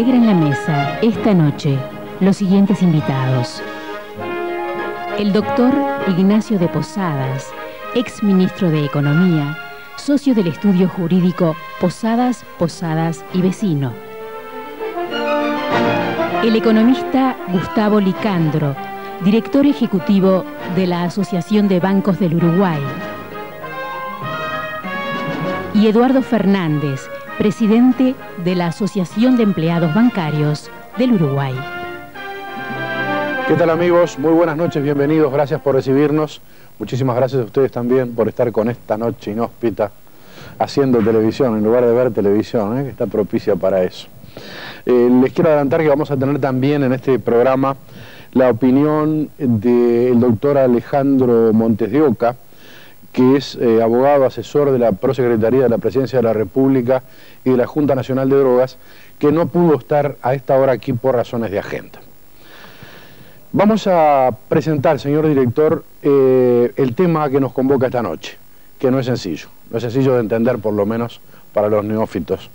Integran la mesa esta noche los siguientes invitados: el doctor Ignacio de Posadas, ex ministro de Economía, socio del estudio jurídico Posadas, Posadas y Vecino; el economista Gustavo Licandro, director ejecutivo de la Asociación de Bancos del Uruguay; y Eduardo Fernández, presidente de la Asociación de Empleados Bancarios del Uruguay. ¿Qué tal, amigos? Muy buenas noches, bienvenidos, gracias por recibirnos. Muchísimas gracias a ustedes también por estar con esta noche inhóspita haciendo televisión, en lugar de ver televisión, que está propicia para eso. Les quiero adelantar que vamos a tener también en este programa la opinión del doctor Alejandro Montes de Oca, que es abogado asesor de la Prosecretaría de la Presidencia de la República y de la Junta Nacional de Drogas, que no pudo estar a esta hora aquí por razones de agenda. Vamos a presentar, señor director, el tema que nos convoca esta noche, que no es sencillo de entender, por lo menos para los neófitos,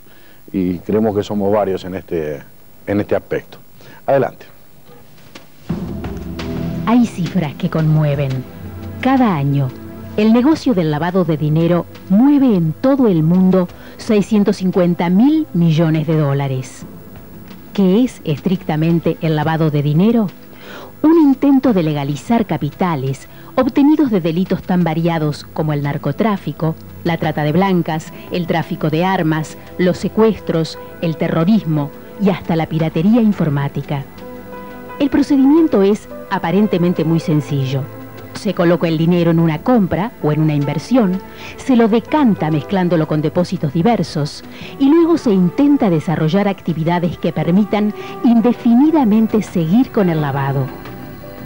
y creemos que somos varios en este aspecto. Adelante. Hay cifras que conmueven. Cada año, el negocio del lavado de dinero mueve en todo el mundo 650.000 millones de dólares. ¿Qué es estrictamente el lavado de dinero? Un intento de legalizar capitales obtenidos de delitos tan variados como el narcotráfico, la trata de blancas, el tráfico de armas, los secuestros, el terrorismo y hasta la piratería informática. El procedimiento es aparentemente muy sencillo. Se coloca el dinero en una compra o en una inversión, se lo decanta mezclándolo con depósitos diversos y luego se intenta desarrollar actividades que permitan indefinidamente seguir con el lavado.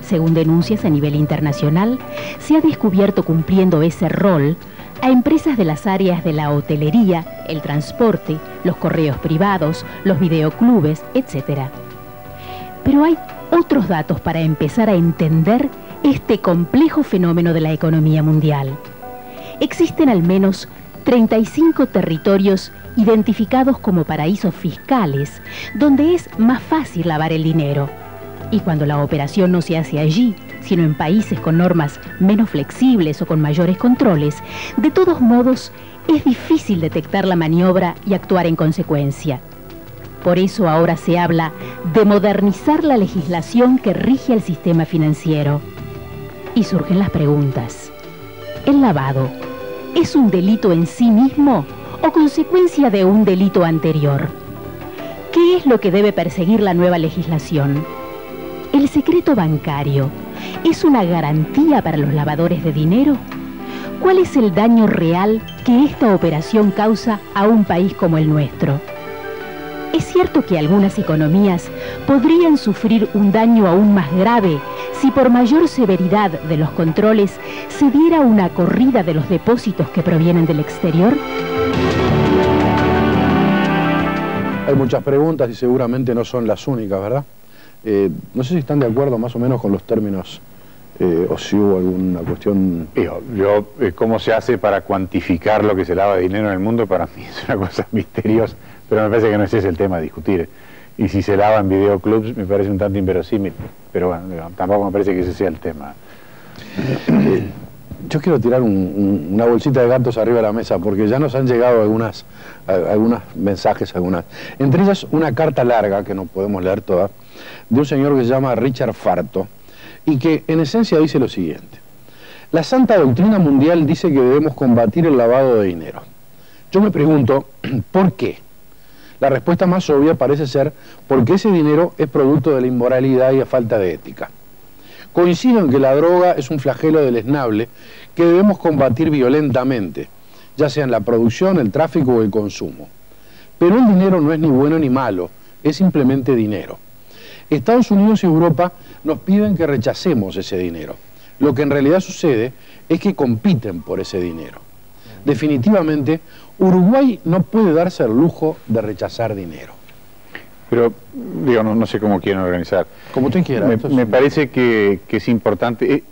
Según denuncias a nivel internacional, se ha descubierto cumpliendo ese rol a empresas de las áreas de la hotelería, el transporte, los correos privados, los videoclubes, etc. Pero hay otros datos para empezar a entender este complejo fenómeno de la economía mundial. Existen al menos 35 territorios identificados como paraísos fiscales, donde es más fácil lavar el dinero. Y cuando la operación no se hace allí, sino en países con normas menos flexibles o con mayores controles, de todos modos es difícil detectar la maniobra y actuar en consecuencia. Por eso ahora se habla de modernizar la legislación que rige el sistema financiero. Y surgen las preguntas. ¿El lavado es un delito en sí mismo o consecuencia de un delito anterior? ¿Qué es lo que debe perseguir la nueva legislación? ¿El secreto bancario es una garantía para los lavadores de dinero? ¿Cuál es el daño real que esta operación causa a un país como el nuestro? ¿Es cierto que algunas economías podrían sufrir un daño aún más grave si por mayor severidad de los controles se diera una corrida de los depósitos que provienen del exterior? Hay muchas preguntas y seguramente no son las únicas, ¿verdad? No sé si están de acuerdo más o menos con los términos o si hubo alguna cuestión... ¿Cómo se hace para cuantificar lo que se lava de dinero en el mundo? Para mí es una cosa misteriosa, pero me parece que no ese es el tema a discutir. Y si se lava en videoclubs me parece un tanto inverosímil, pero bueno, tampoco me parece que ese sea el tema. Yo quiero tirar una bolsita de gatos arriba de la mesa, porque ya nos han llegado algunos mensajes, entre ellas una carta larga, que no podemos leer toda, de un señor que se llama Richard Farto, y que en esencia dice lo siguiente: la santa doctrina mundial dice que debemos combatir el lavado de dinero. Yo me pregunto, ¿por qué? La respuesta más obvia parece ser porque ese dinero es producto de la inmoralidad y la falta de ética. Coincido en que la droga es un flagelo deleznable que debemos combatir violentamente, ya sea en la producción, el tráfico o el consumo. Pero el dinero no es ni bueno ni malo, es simplemente dinero. Estados Unidos y Europa nos piden que rechacemos ese dinero. Lo que en realidad sucede es que compiten por ese dinero. Definitivamente, Uruguay no puede darse el lujo de rechazar dinero. Pero, digo, no sé cómo quieren organizar. Como usted quiera. Me parece que es importante.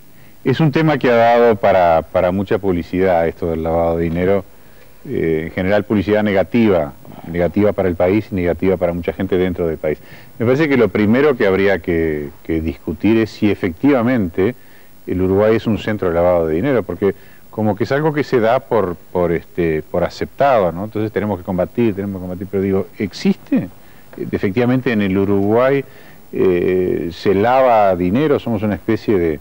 Es un tema que ha dado para mucha publicidad, esto del lavado de dinero. En general, publicidad negativa. negativa para el país y negativa para mucha gente dentro del país. Me parece que lo primero que habría que discutir es si efectivamente el Uruguay es un centro de lavado de dinero, porque como que es algo que se da por aceptado, ¿no? Entonces tenemos que combatir, pero digo, ¿existe? Efectivamente en el Uruguay se lava dinero, somos una especie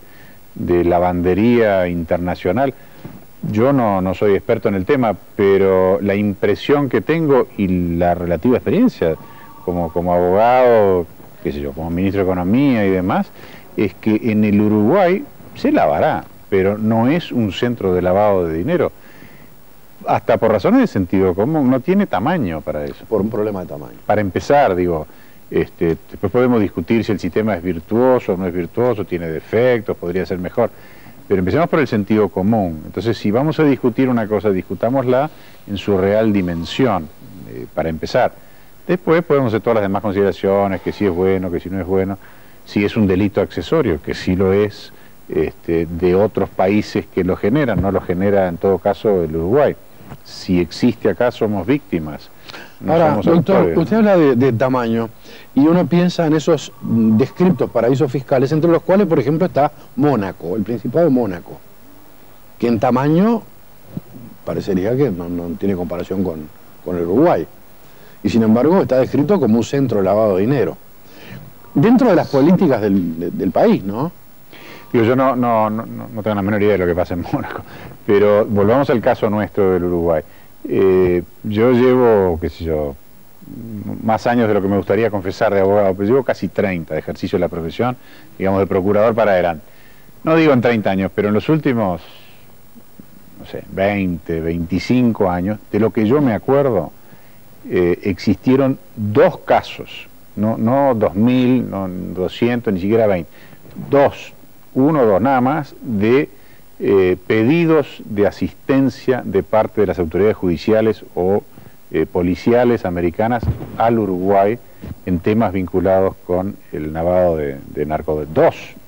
de lavandería internacional. Yo no soy experto en el tema, pero la impresión que tengo y la relativa experiencia como abogado, qué sé yo, como ministro de Economía y demás, es que en el Uruguay se lavará, pero no es un centro de lavado de dinero. Hasta por razones de sentido común, no tiene tamaño para eso. Por un problema de tamaño. Para empezar, digo, después podemos discutir si el sistema es virtuoso o no es virtuoso, tiene defectos, podría ser mejor. Pero empecemos por el sentido común. Entonces, si vamos a discutir una cosa, discutámosla en su real dimensión, para empezar. Después podemos hacer todas las demás consideraciones, que si es bueno, que si no es bueno, si es un delito accesorio, que sí lo es, de otros países que lo generan, no lo genera en todo caso el Uruguay. Si existe acá, somos víctimas. No Ahora, somos doctor, autores. usted habla de tamaño y uno piensa en esos descriptos paraísos fiscales, entre los cuales, por ejemplo, está Mónaco, el Principado de Mónaco, que en tamaño parecería que no tiene comparación con el Uruguay. Y sin embargo está descrito como un centro de lavado de dinero. Dentro de las políticas del país, ¿no? Digo, yo no tengo la menor idea de lo que pasa en Mónaco, pero volvamos al caso nuestro del Uruguay. Yo llevo, qué sé yo, más años de lo que me gustaría confesar de abogado, pero llevo casi 30 de ejercicio de la profesión, digamos, de procurador para adelante. No digo en 30 años, pero en los últimos, no sé, 20, 25 años, de lo que yo me acuerdo, existieron 2 casos, no 2000, no 200, ni siquiera 20, 1 o 2 nada más, de pedidos de asistencia de parte de las autoridades judiciales o policiales americanas al Uruguay en temas vinculados con el lavado de narcotráfico.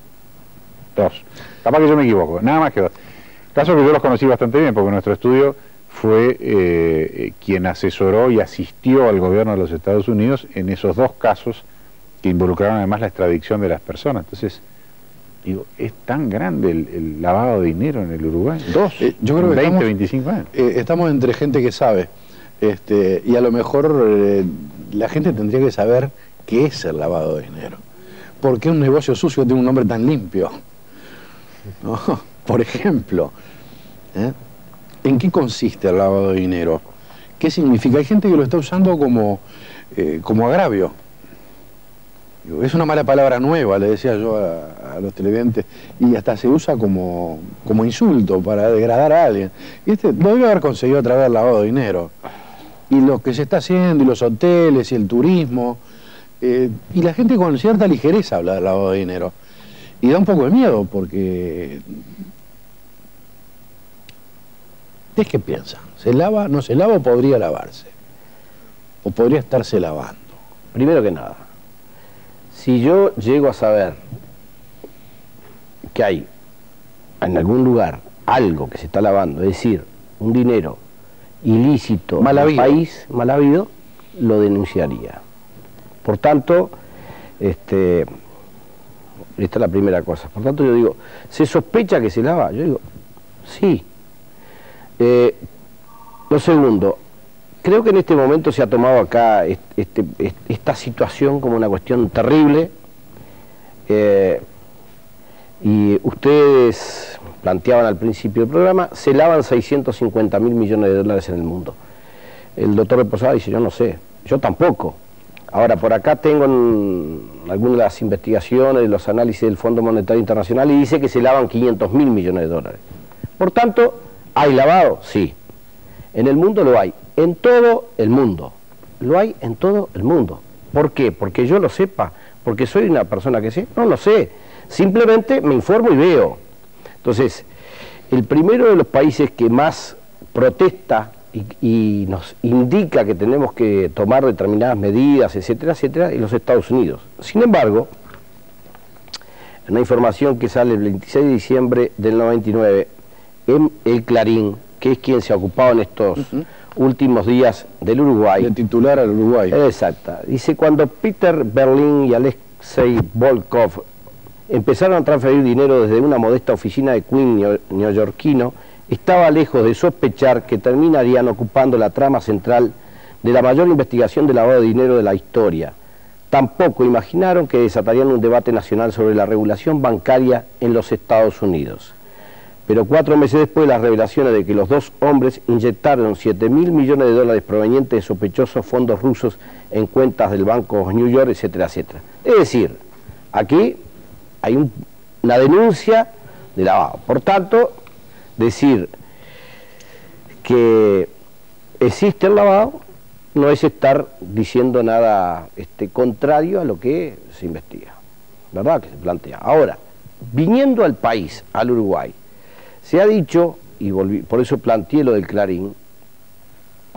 2. Capaz que yo me equivoco, nada más que 2. Casos que yo los conocí bastante bien, porque nuestro estudio fue quien asesoró y asistió al gobierno de los Estados Unidos en esos 2 casos que involucraron además la extradición de las personas. Entonces, digo, ¿es tan grande el lavado de dinero en el Uruguay? 2, yo creo que 20, 25 años. Estamos entre gente que sabe, y a lo mejor la gente tendría que saber qué es el lavado de dinero. ¿Por qué un negocio sucio tiene un nombre tan limpio? ¿No? Por ejemplo, ¿en qué consiste el lavado de dinero? ¿Qué significa? Hay gente que lo está usando como agravio. Es una mala palabra nueva, le decía yo a los televidentes, y hasta se usa como insulto para degradar a alguien. Y lo debe haber conseguido a través del lavado de dinero. Y lo que se está haciendo, y los hoteles, y el turismo, y la gente con cierta ligereza habla del lavado de dinero. Y da un poco de miedo, porque... ¿Ustedes qué piensan? ¿Se lava, no se lava o podría lavarse? ¿O podría estarse lavando? Primero que nada, si yo llego a saber que hay en algún lugar algo que se está lavando, es decir, un dinero ilícito en el país, mal habido, lo denunciaría. Por tanto, esta es la primera cosa. Por tanto, yo digo, ¿se sospecha que se lava? Yo digo, sí. Lo segundo, creo que en este momento se ha tomado acá esta situación como una cuestión terrible, y ustedes planteaban al principio del programa, se lavan 650.000 millones de dólares en el mundo. El doctor Reposada dice, yo no sé, yo tampoco. Ahora, por acá tengo algunas de las investigaciones, los análisis del Fondo Monetario Internacional, y dice que se lavan 500.000 millones de dólares. Por tanto, ¿hay lavado? Sí. En el mundo lo hay. En todo el mundo. Lo hay en todo el mundo. ¿Por qué? ¿Porque yo lo sepa? ¿Porque soy una persona que sé? No lo sé. Simplemente me informo y veo. Entonces, el primero de los países que más protesta y nos indica que tenemos que tomar determinadas medidas, etcétera, etcétera, es los Estados Unidos. Sin embargo, en una información que sale el 26 de diciembre del 99, en el Clarín, que es quien se ha ocupado en estos últimos días del Uruguay. De titular al Uruguay. Exacta. Dice, cuando Peter Berlin y Alexei Volkov empezaron a transferir dinero desde una modesta oficina de Queens neoyorquino, estaba lejos de sospechar que terminarían ocupando la trama central de la mayor investigación de lavado de dinero de la historia. Tampoco imaginaron que desatarían un debate nacional sobre la regulación bancaria en los Estados Unidos. Pero 4 meses después, las revelaciones de que los dos hombres inyectaron 7.000 millones de dólares provenientes de sospechosos fondos rusos en cuentas del Banco New York, etcétera, etcétera. Es decir, aquí hay una denuncia de lavado. Por tanto, decir que existe el lavado no es estar diciendo nada contrario a lo que se investiga, ¿verdad? Que se plantea. Ahora, viniendo al país, al Uruguay, se ha dicho, y por eso planteé lo del Clarín,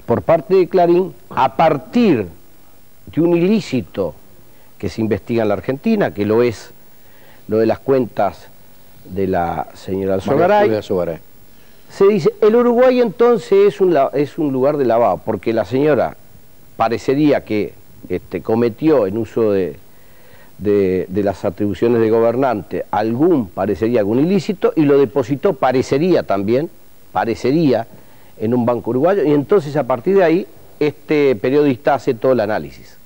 por parte de Clarín, a partir de un ilícito que se investiga en la Argentina, que lo es lo de las cuentas de la señora Alzogaray, se dice, el Uruguay entonces es un lugar de lavado, porque la señora parecería que cometió en uso de las atribuciones de gobernante parecería algún ilícito y lo depositó, parecería en un banco uruguayo, y entonces a partir de ahí este periodista hace todo el análisis.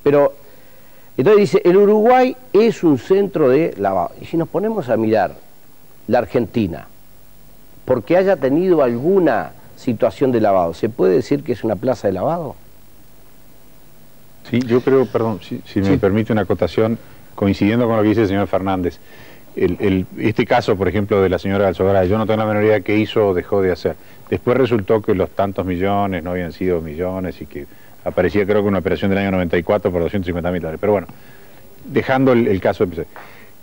Pero entonces dice, el Uruguay es un centro de lavado. Y si nos ponemos a mirar la Argentina, porque haya tenido alguna situación de lavado, ¿se puede decir que es una plaza de lavado? Sí, yo creo, perdón, si me permite una acotación, coincidiendo con lo que dice el señor Fernández, este caso, por ejemplo, de la señora Alzogaray, yo no tengo la menor idea de qué hizo o dejó de hacer. Después resultó que los tantos millones no habían sido millones y que aparecía, creo que una operación del año 94 por 250.000 dólares. Pero bueno, dejando el caso de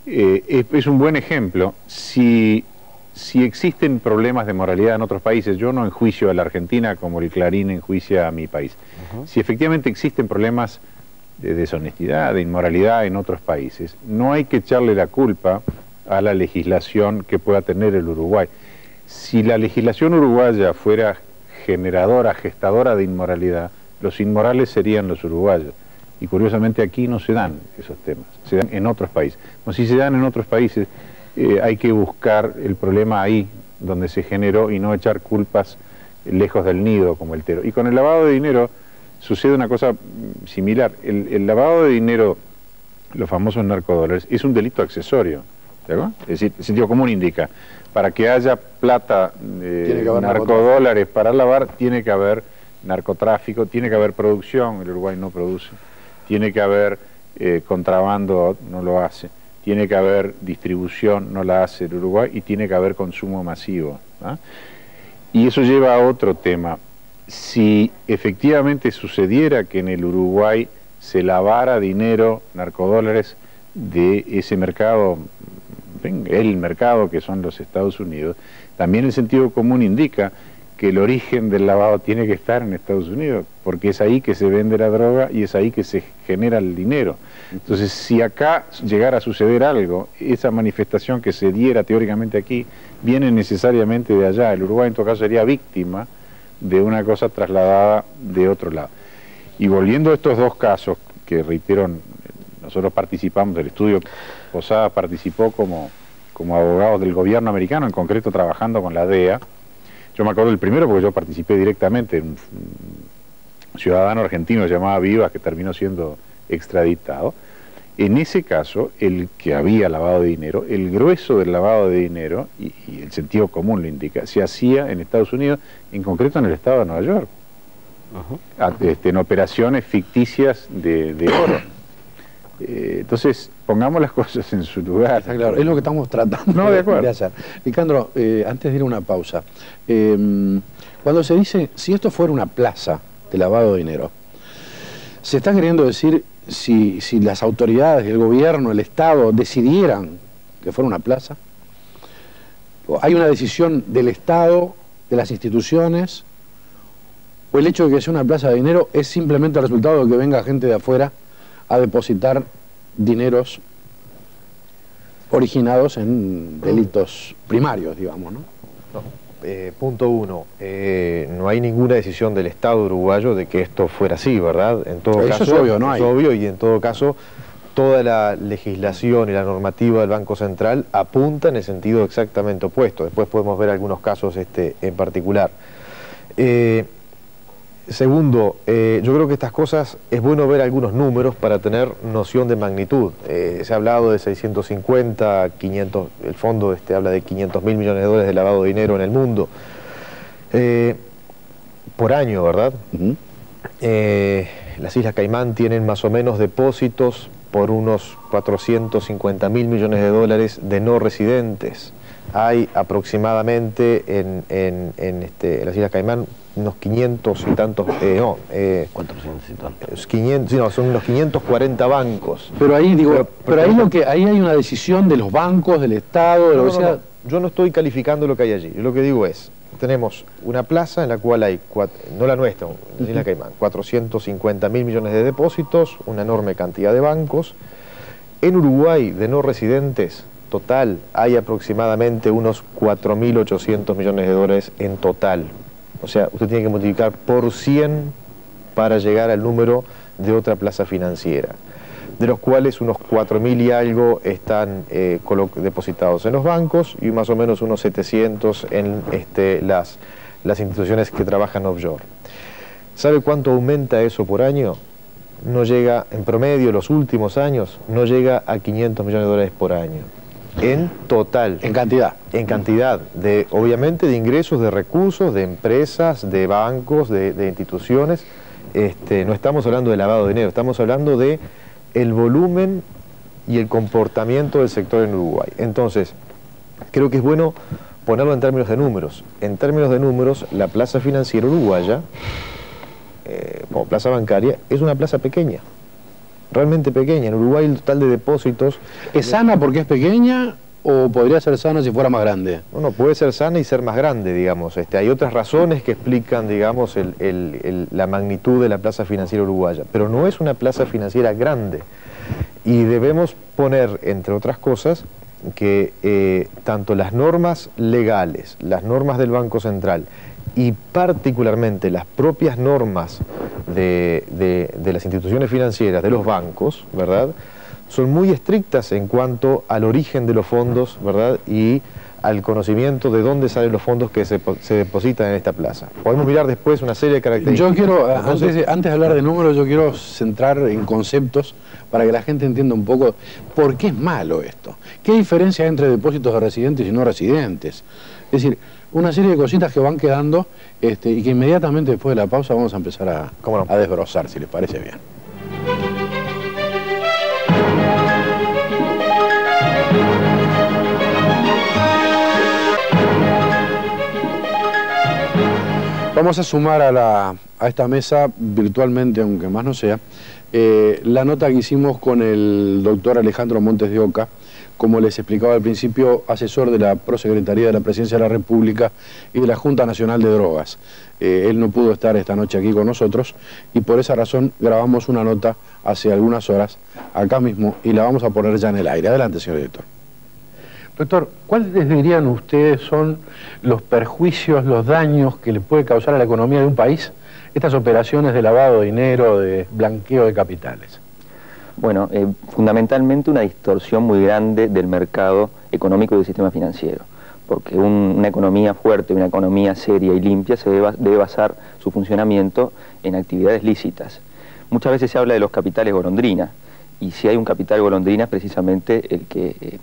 es un buen ejemplo. Si existen problemas de moralidad en otros países, yo no enjuicio a la Argentina como el Clarín enjuicia a mi país. Si efectivamente existen problemas de deshonestidad, de inmoralidad en otros países, no hay que echarle la culpa a la legislación que pueda tener el Uruguay. Si la legislación uruguaya fuera generadora, gestadora de inmoralidad, los inmorales serían los uruguayos. Y curiosamente aquí no se dan esos temas, se dan en otros países. Como si se dan en otros países, hay que buscar el problema ahí donde se generó y no echar culpas lejos del nido como el tero. Y con el lavado de dinero sucede una cosa similar. El lavado de dinero, los famosos narcodólares, es un delito accesorio. ¿De acuerdo? Es decir, el sentido común indica, para que haya plata, narcodólares para lavar, tiene que haber narcotráfico, tiene que haber producción, el Uruguay no produce, tiene que haber contrabando, no lo hace. Tiene que haber distribución, no la hace el Uruguay, y tiene que haber consumo masivo, ¿no? Y eso lleva a otro tema. Si efectivamente sucediera que en el Uruguay se lavara dinero, narcodólares, de ese mercado, el mercado que son los Estados Unidos, también el sentido común indica que el origen del lavado tiene que estar en Estados Unidos, porque es ahí que se vende la droga y es ahí que se genera el dinero. Entonces, si acá llegara a suceder algo, esa manifestación que se diera teóricamente aquí, viene necesariamente de allá. El Uruguay en todo caso sería víctima de una cosa trasladada de otro lado. Y volviendo a estos dos casos, que reitero, nosotros participamos del estudio, Posada participó como abogados del gobierno americano, en concreto trabajando con la DEA. Yo me acuerdo del primero porque yo participé directamente, un ciudadano argentino llamado Vivas, que terminó siendo extraditado. En ese caso, el que había lavado de dinero, el grueso del lavado de dinero, y el sentido común lo indica, se hacía en Estados Unidos, en concreto en el estado de Nueva York, en operaciones ficticias de oro. Entonces, pongamos las cosas en su lugar. Está claro, es lo que estamos tratando de hacer. Licandro, antes de ir a una pausa, cuando se dice, si esto fuera una plaza de lavado de dinero, ¿se está queriendo decir si las autoridades, el gobierno, el Estado decidieran que fuera una plaza? ¿Hay una decisión del Estado, de las instituciones, o el hecho de que sea una plaza de dinero es simplemente el resultado de que venga gente de afuera a depositar dineros originados en delitos primarios, digamos, ¿no? punto uno, no hay ninguna decisión del Estado uruguayo de que esto fuera así, ¿verdad? En todo caso, es obvio, no hay. Es obvio, y en todo caso, toda la legislación y la normativa del Banco Central apunta en el sentido exactamente opuesto. Después podemos ver algunos casos en particular. Segundo, yo creo que estas cosas es bueno ver algunos números para tener noción de magnitud. Se ha hablado de 650, 500, el fondo habla de 500.000 millones de dólares de lavado de dinero en el mundo por año, ¿verdad? Las Islas Caimán tienen más o menos depósitos por unos 450.000 millones de dólares de no residentes. Hay aproximadamente en las Islas Caimán unos 500 y tantos, 400 y tantos. 500, no, son unos 540 bancos. Pero ahí digo, ahí hay una decisión de los bancos, del Estado, de lo que sea. No. Yo no estoy calificando lo que hay allí. Yo lo que digo es, tenemos una plaza en la cual hay, no la nuestra, en Isla Caimán, 450.000 millones de depósitos, una enorme cantidad de bancos. En Uruguay, de no residentes, total, hay aproximadamente unos 4.800 millones de dólares en total. O sea, usted tiene que multiplicar por 100 para llegar al número de otra plaza financiera, de los cuales unos 4.000 y algo están depositados en los bancos y más o menos unos 700 en las instituciones que trabajan offshore. ¿Sabe cuánto aumenta eso por año? No llega, en promedio, los últimos años, no llega a 500 millones de dólares por año. En total. En cantidad. En cantidad, obviamente de ingresos, de recursos, de empresas, de bancos, de instituciones. No estamos hablando de lavado de dinero, estamos hablando de el volumen y el comportamiento del sector en Uruguay. Entonces, creo que es bueno ponerlo en términos de números. En términos de números, la plaza financiera uruguaya, como plaza bancaria, es una plaza pequeña. Realmente pequeña. En Uruguay el total de depósitos... ¿Es sana porque es pequeña o podría ser sana si fuera más grande? No, puede ser sana y ser más grande, digamos. Hay otras razones que explican, digamos, la magnitud de la plaza financiera uruguaya, pero no es una plaza financiera grande. Y debemos poner, entre otras cosas, que tanto las normas legales, las normas del Banco Central y particularmente las propias normas de las instituciones financieras, de los bancos, ¿verdad?, son muy estrictas en cuanto al origen de los fondos, ¿verdad?, y al conocimiento de dónde salen los fondos que se depositan en esta plaza. Podemos mirar después una serie de características. Yo quiero, antes de hablar de números, yo quiero centrar en conceptos para que la gente entienda un poco por qué es malo esto. ¿Qué diferencia hay entre depósitos de residentes y no residentes? Es decir, una serie de cositas que van quedando y que inmediatamente después de la pausa vamos a empezar a desbrozar, si les parece bien. Vamos a sumar a esta mesa virtualmente, aunque más no sea, la nota que hicimos con el doctor Alejandro Montes de Oca, como les explicaba al principio, asesor de la Prosecretaría de la Presidencia de la República y de la Junta Nacional de Drogas. Él no pudo estar esta noche aquí con nosotros y por esa razón grabamos una nota hace algunas horas acá mismo y la vamos a poner ya en el aire. Adelante, señor director. Doctor, ¿cuáles dirían ustedes son los perjuicios, los daños que le puede causar a la economía de un país estas operaciones de lavado de dinero, de blanqueo de capitales? Bueno, fundamentalmente una distorsión muy grande del mercado económico y del sistema financiero, porque una economía fuerte, una economía seria y limpia debe basar su funcionamiento en actividades lícitas. Muchas veces se habla de los capitales golondrina, y si hay un capital golondrina es precisamente el que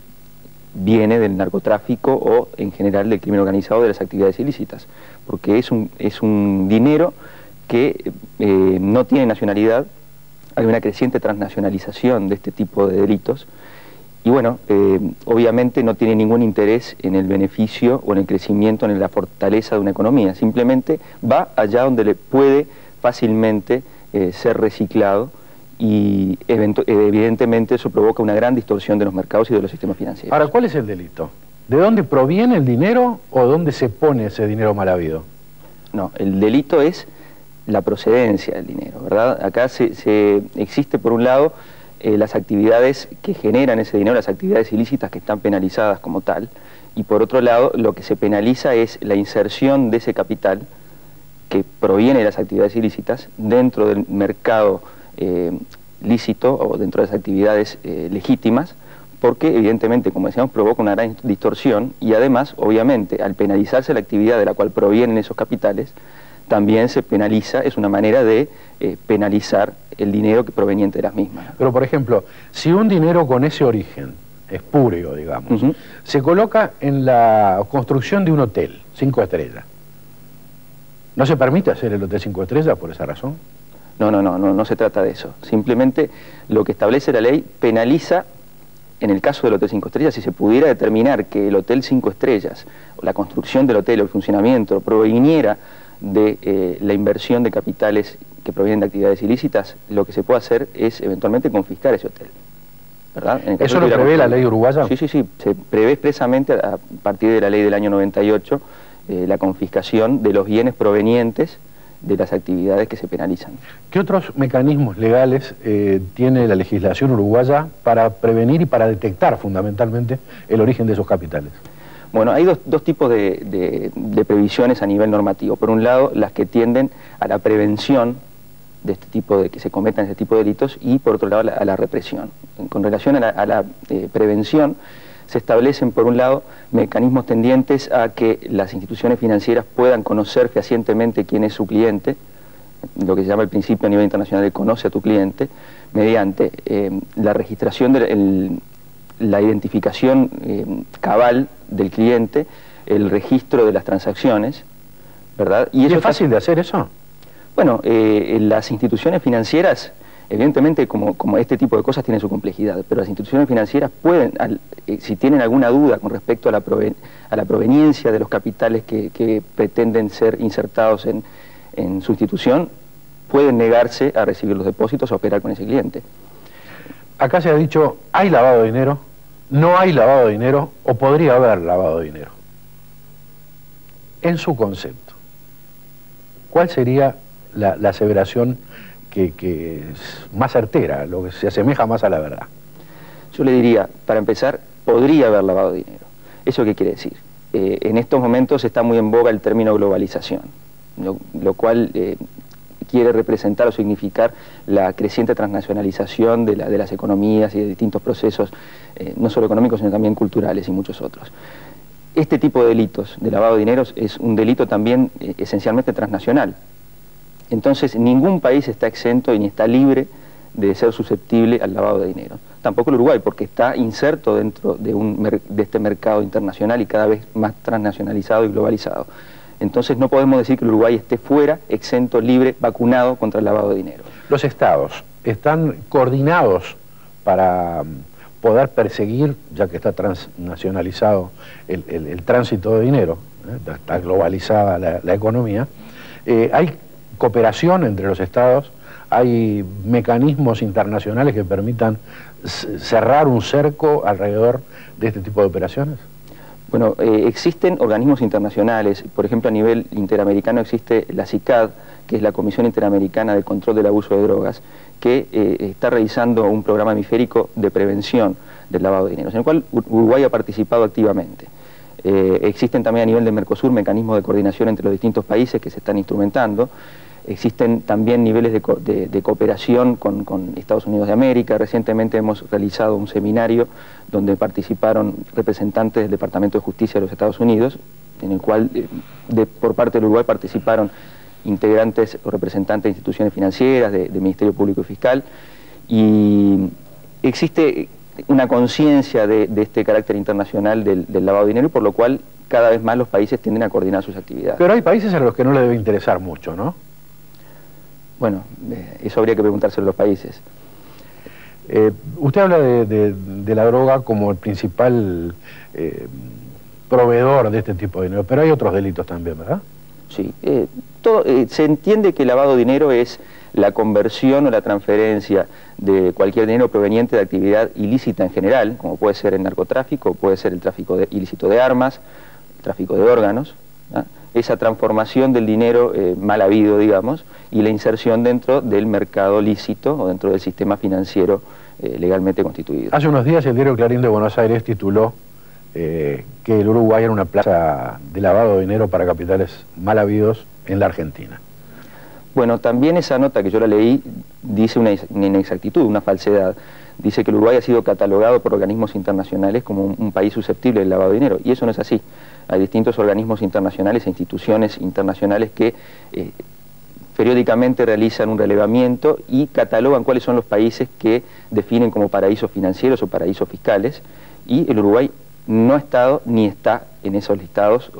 viene del narcotráfico o en general del crimen organizado, de las actividades ilícitas, porque es un dinero que no tiene nacionalidad. Hay una creciente transnacionalización de este tipo de delitos y bueno, obviamente no tiene ningún interés en el beneficio o en el crecimiento, en la fortaleza de una economía, simplemente va allá donde le puede fácilmente ser reciclado y evidentemente eso provoca una gran distorsión de los mercados y de los sistemas financieros. Ahora, ¿cuál es el delito? ¿De dónde proviene el dinero o dónde se pone ese dinero mal habido? No, el delito es la procedencia del dinero, ¿verdad? Acá existe por un lado las actividades que generan ese dinero, las actividades ilícitas que están penalizadas como tal, y por otro lado lo que se penaliza es la inserción de ese capital que proviene de las actividades ilícitas dentro del mercado lícito o dentro de las actividades legítimas, porque evidentemente, como decíamos, provoca una gran distorsión y además, obviamente, al penalizarse la actividad de la cual provienen esos capitales, también se penaliza, es una manera de penalizar el dinero proveniente de las mismas. Pero, por ejemplo, si un dinero con ese origen, espurio, digamos, se coloca en la construcción de un hotel 5 estrellas, ¿no se permite hacer el hotel 5 estrellas por esa razón? No se trata de eso. Simplemente lo que establece la ley penaliza, en el caso del hotel 5 estrellas, si se pudiera determinar que el hotel 5 estrellas, la construcción del hotel o el funcionamiento proviniera de la inversión de capitales que provienen de actividades ilícitas, lo que se puede hacer es eventualmente confiscar ese hotel, ¿verdad? ¿Eso lo prevé la ley uruguaya? Sí, se prevé expresamente a partir de la ley del año 98 la confiscación de los bienes provenientes de las actividades que se penalizan. ¿Qué otros mecanismos legales tiene la legislación uruguaya para prevenir y para detectar fundamentalmente el origen de esos capitales? Bueno, hay dos tipos de previsiones a nivel normativo. Por un lado, las que tienden a la prevención de este tipo de que se cometan este tipo de delitos y por otro lado a la represión. Con relación a la prevención, se establecen por un lado mecanismos tendientes a que las instituciones financieras puedan conocer fehacientemente quién es su cliente, lo que se llama el principio a nivel internacional de conoce a tu cliente, mediante la registración de la identificación cabal del cliente, el registro de las transacciones, ¿verdad? ¿Y es fácil de hacer eso? Bueno, las instituciones financieras, evidentemente como este tipo de cosas tienen su complejidad, pero las instituciones financieras pueden, si tienen alguna duda con respecto a la proveniencia de los capitales que pretenden ser insertados en su institución, pueden negarse a recibir los depósitos o a operar con ese cliente. Acá se ha dicho, ¿hay lavado de dinero? ¿No hay lavado de dinero? ¿O podría haber lavado de dinero? En su concepto, ¿cuál sería la aseveración que es más certera, lo que se asemeja más a la verdad? Yo le diría, para empezar, podría haber lavado de dinero. ¿Eso qué quiere decir? En estos momentos está muy en boga el término globalización, lo cual quiere representar o significar la creciente transnacionalización de las economías y de distintos procesos, no solo económicos, sino también culturales y muchos otros. Este tipo de delitos de lavado de dinero es un delito también esencialmente transnacional. Entonces, ningún país está exento y ni está libre de ser susceptible al lavado de dinero. Tampoco el Uruguay, porque está inserto dentro de este mercado internacional y cada vez más transnacionalizado y globalizado. Entonces no podemos decir que el Uruguay esté fuera, exento, libre, vacunado contra el lavado de dinero. ¿Los estados están coordinados para poder perseguir, ya que está transnacionalizado el tránsito de dinero, está globalizada la economía? ¿Hay cooperación entre los estados? ¿Hay mecanismos internacionales que permitan cerrar un cerco alrededor de este tipo de operaciones? Bueno, existen organismos internacionales, por ejemplo a nivel interamericano existe la CICAD, que es la Comisión Interamericana de Control del Abuso de Drogas, que está realizando un programa hemisférico de prevención del lavado de dinero, en el cual Uruguay ha participado activamente. Existen también a nivel de Mercosur mecanismos de coordinación entre los distintos países que se están instrumentando. Existen también niveles de cooperación con Estados Unidos de América. Recientemente hemos realizado un seminario donde participaron representantes del Departamento de Justicia de los Estados Unidos, en el cual por parte del Uruguay participaron integrantes o representantes de instituciones financieras, del Ministerio Público y Fiscal, y existe una conciencia de este carácter internacional del lavado de dinero, por lo cual cada vez más los países tienden a coordinar sus actividades. Pero hay países a los que no les debe interesar mucho, ¿no? Bueno, eso habría que preguntárselo a los países. Usted habla de la droga como el principal proveedor de este tipo de dinero, pero hay otros delitos también, ¿verdad? Sí, se entiende que el lavado de dinero es la conversión o la transferencia de cualquier dinero proveniente de actividad ilícita en general, como puede ser el narcotráfico, puede ser el tráfico ilícito de armas, el tráfico de órganos, ¿no? Esa transformación del dinero mal habido, digamos, y la inserción dentro del mercado lícito o dentro del sistema financiero legalmente constituido. Hace unos días el diario Clarín de Buenos Aires tituló que el Uruguay era una plaza de lavado de dinero para capitales mal habidos en la Argentina. Bueno, también esa nota que yo la leí dice una inexactitud, una falsedad. Dice que el Uruguay ha sido catalogado por organismos internacionales como un país susceptible del lavado de dinero, y eso no es así. Hay distintos organismos internacionales e instituciones internacionales que periódicamente realizan un relevamiento y catalogan cuáles son los países que definen como paraísos financieros o paraísos fiscales, y el Uruguay no ha estado ni está en esos listados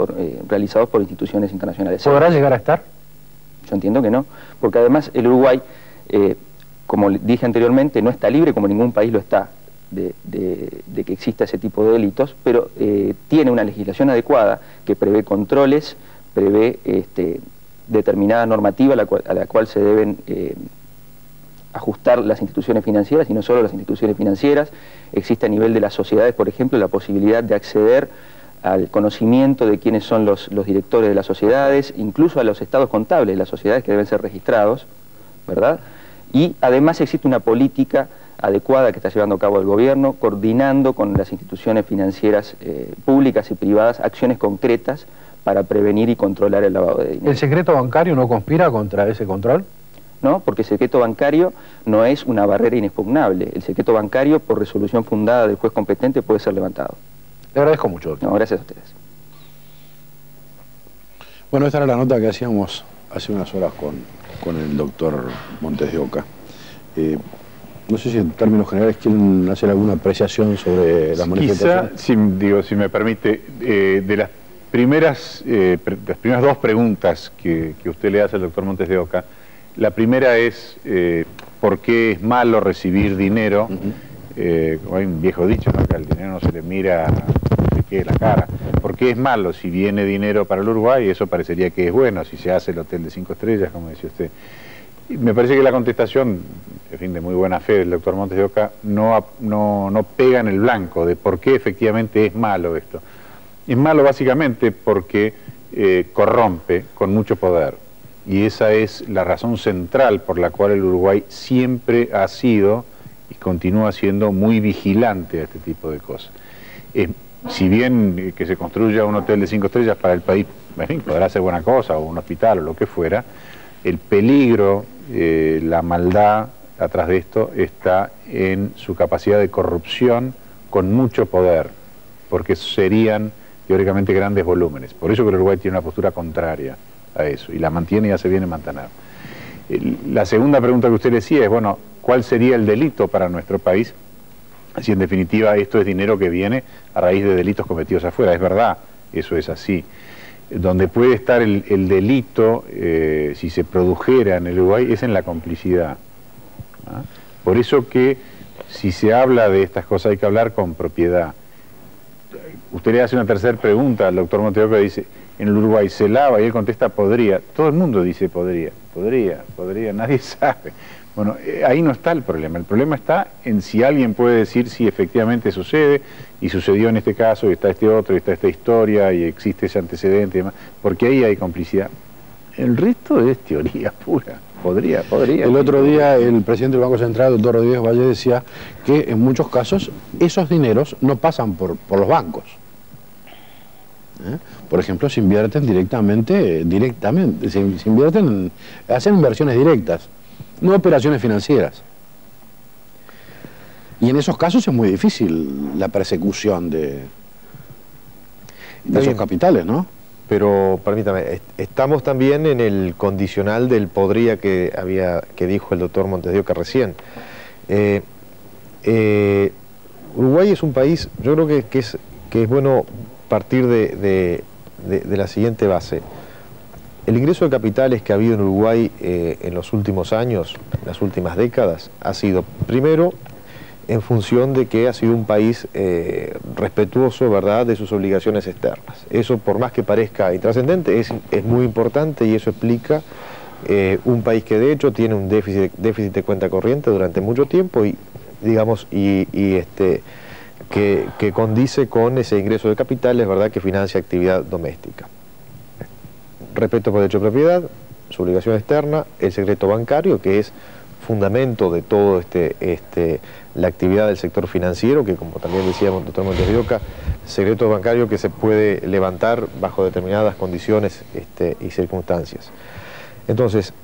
realizados por instituciones internacionales. ¿Podrá llegar a estar? Yo entiendo que no, porque además el Uruguay, como dije anteriormente, no está libre como ningún país lo está de que exista ese tipo de delitos, pero tiene una legislación adecuada que prevé controles, prevé determinada normativa a la cual se deben ajustar las instituciones financieras, y no solo las instituciones financieras. Existe a nivel de las sociedades, por ejemplo, la posibilidad de acceder al conocimiento de quiénes son los directores de las sociedades, incluso a los estados contables de las sociedades que deben ser registrados, ¿verdad? Y además existe una política adecuada que está llevando a cabo el gobierno, coordinando con las instituciones financieras públicas y privadas acciones concretas para prevenir y controlar el lavado de dinero. ¿El secreto bancario no conspira contra ese control? No, porque el secreto bancario no es una barrera inexpugnable. El secreto bancario, por resolución fundada del juez competente, puede ser levantado. Le agradezco mucho, doctor. No, gracias a ustedes. Bueno, esta era la nota que hacíamos hace unas horas con el doctor Montes de Oca. No sé si en términos generales quieren hacer alguna apreciación sobre la manifestación. Quizá, si me permite, de las primeras dos preguntas que usted le hace al doctor Montes de Oca, la primera es ¿por qué es malo recibir dinero? Como hay un viejo dicho, ¿no? Que al dinero no se le mira que la cara. ¿Por qué es malo si viene dinero para el Uruguay? Eso parecería que es bueno si se hace el hotel de 5 estrellas, como decía usted. Y me parece que la contestación, en fin, de muy buena fe del doctor Montes de Oca, no pega en el blanco de por qué efectivamente es malo esto. Es malo básicamente porque corrompe con mucho poder. Y esa es la razón central por la cual el Uruguay siempre ha sido y continúa siendo muy vigilante a este tipo de cosas. Si bien que se construya un hotel de 5 estrellas para el país, en fin, podrá ser buena cosa, o un hospital o lo que fuera, el peligro, la maldad atrás de esto está en su capacidad de corrupción con mucho poder, porque serían teóricamente grandes volúmenes. Por eso que el Uruguay tiene una postura contraria a eso, y la mantiene y ya se viene mantener. La segunda pregunta que usted le decía es, bueno, ¿cuál sería el delito para nuestro país? Si en definitiva esto es dinero que viene a raíz de delitos cometidos afuera. Es verdad, eso es así. Donde puede estar el delito, si se produjera en el Uruguay, es en la complicidad. ¿Ah? Por eso que si se habla de estas cosas hay que hablar con propiedad. Usted le hace una tercera pregunta al doctor Montes de Oca, dice, en el Uruguay se lava, y él contesta, podría. Todo el mundo dice podría, nadie sabe. Bueno, ahí no está el problema está en si alguien puede decir si efectivamente sucede, y sucedió en este caso, y está este otro, y está esta historia, y existe ese antecedente y demás, porque ahí hay complicidad. El resto es teoría pura. Podría. El otro día el presidente del Banco Central, doctor Rodríguez Valle, decía que en muchos casos esos dineros no pasan por los bancos. Por ejemplo, se invierten directamente, se invierten, hacen inversiones directas, no operaciones financieras. Y en esos casos es muy difícil la persecución de esos capitales, ¿no? Pero, permítame, estamos también en el condicional del podría que dijo el doctor Montes de Oca recién. Uruguay es un país, yo creo que es bueno partir de la siguiente base. El ingreso de capitales que ha habido en Uruguay en los últimos años, en las últimas décadas, ha sido, primero, en función de que ha sido un país respetuoso, ¿verdad?, de sus obligaciones externas. Eso, por más que parezca intrascendente, es muy importante, y eso explica un país que de hecho tiene un déficit de cuenta corriente durante mucho tiempo y, digamos, que condice con ese ingreso de capitales, ¿verdad?, que financia actividad doméstica. Respeto por el derecho de propiedad, su obligación externa, el secreto bancario, que es fundamento de todo la actividad del sector financiero, que como también decíamos, doctor Montes de Oca, secreto bancario que se puede levantar bajo determinadas condiciones y circunstancias. Entonces,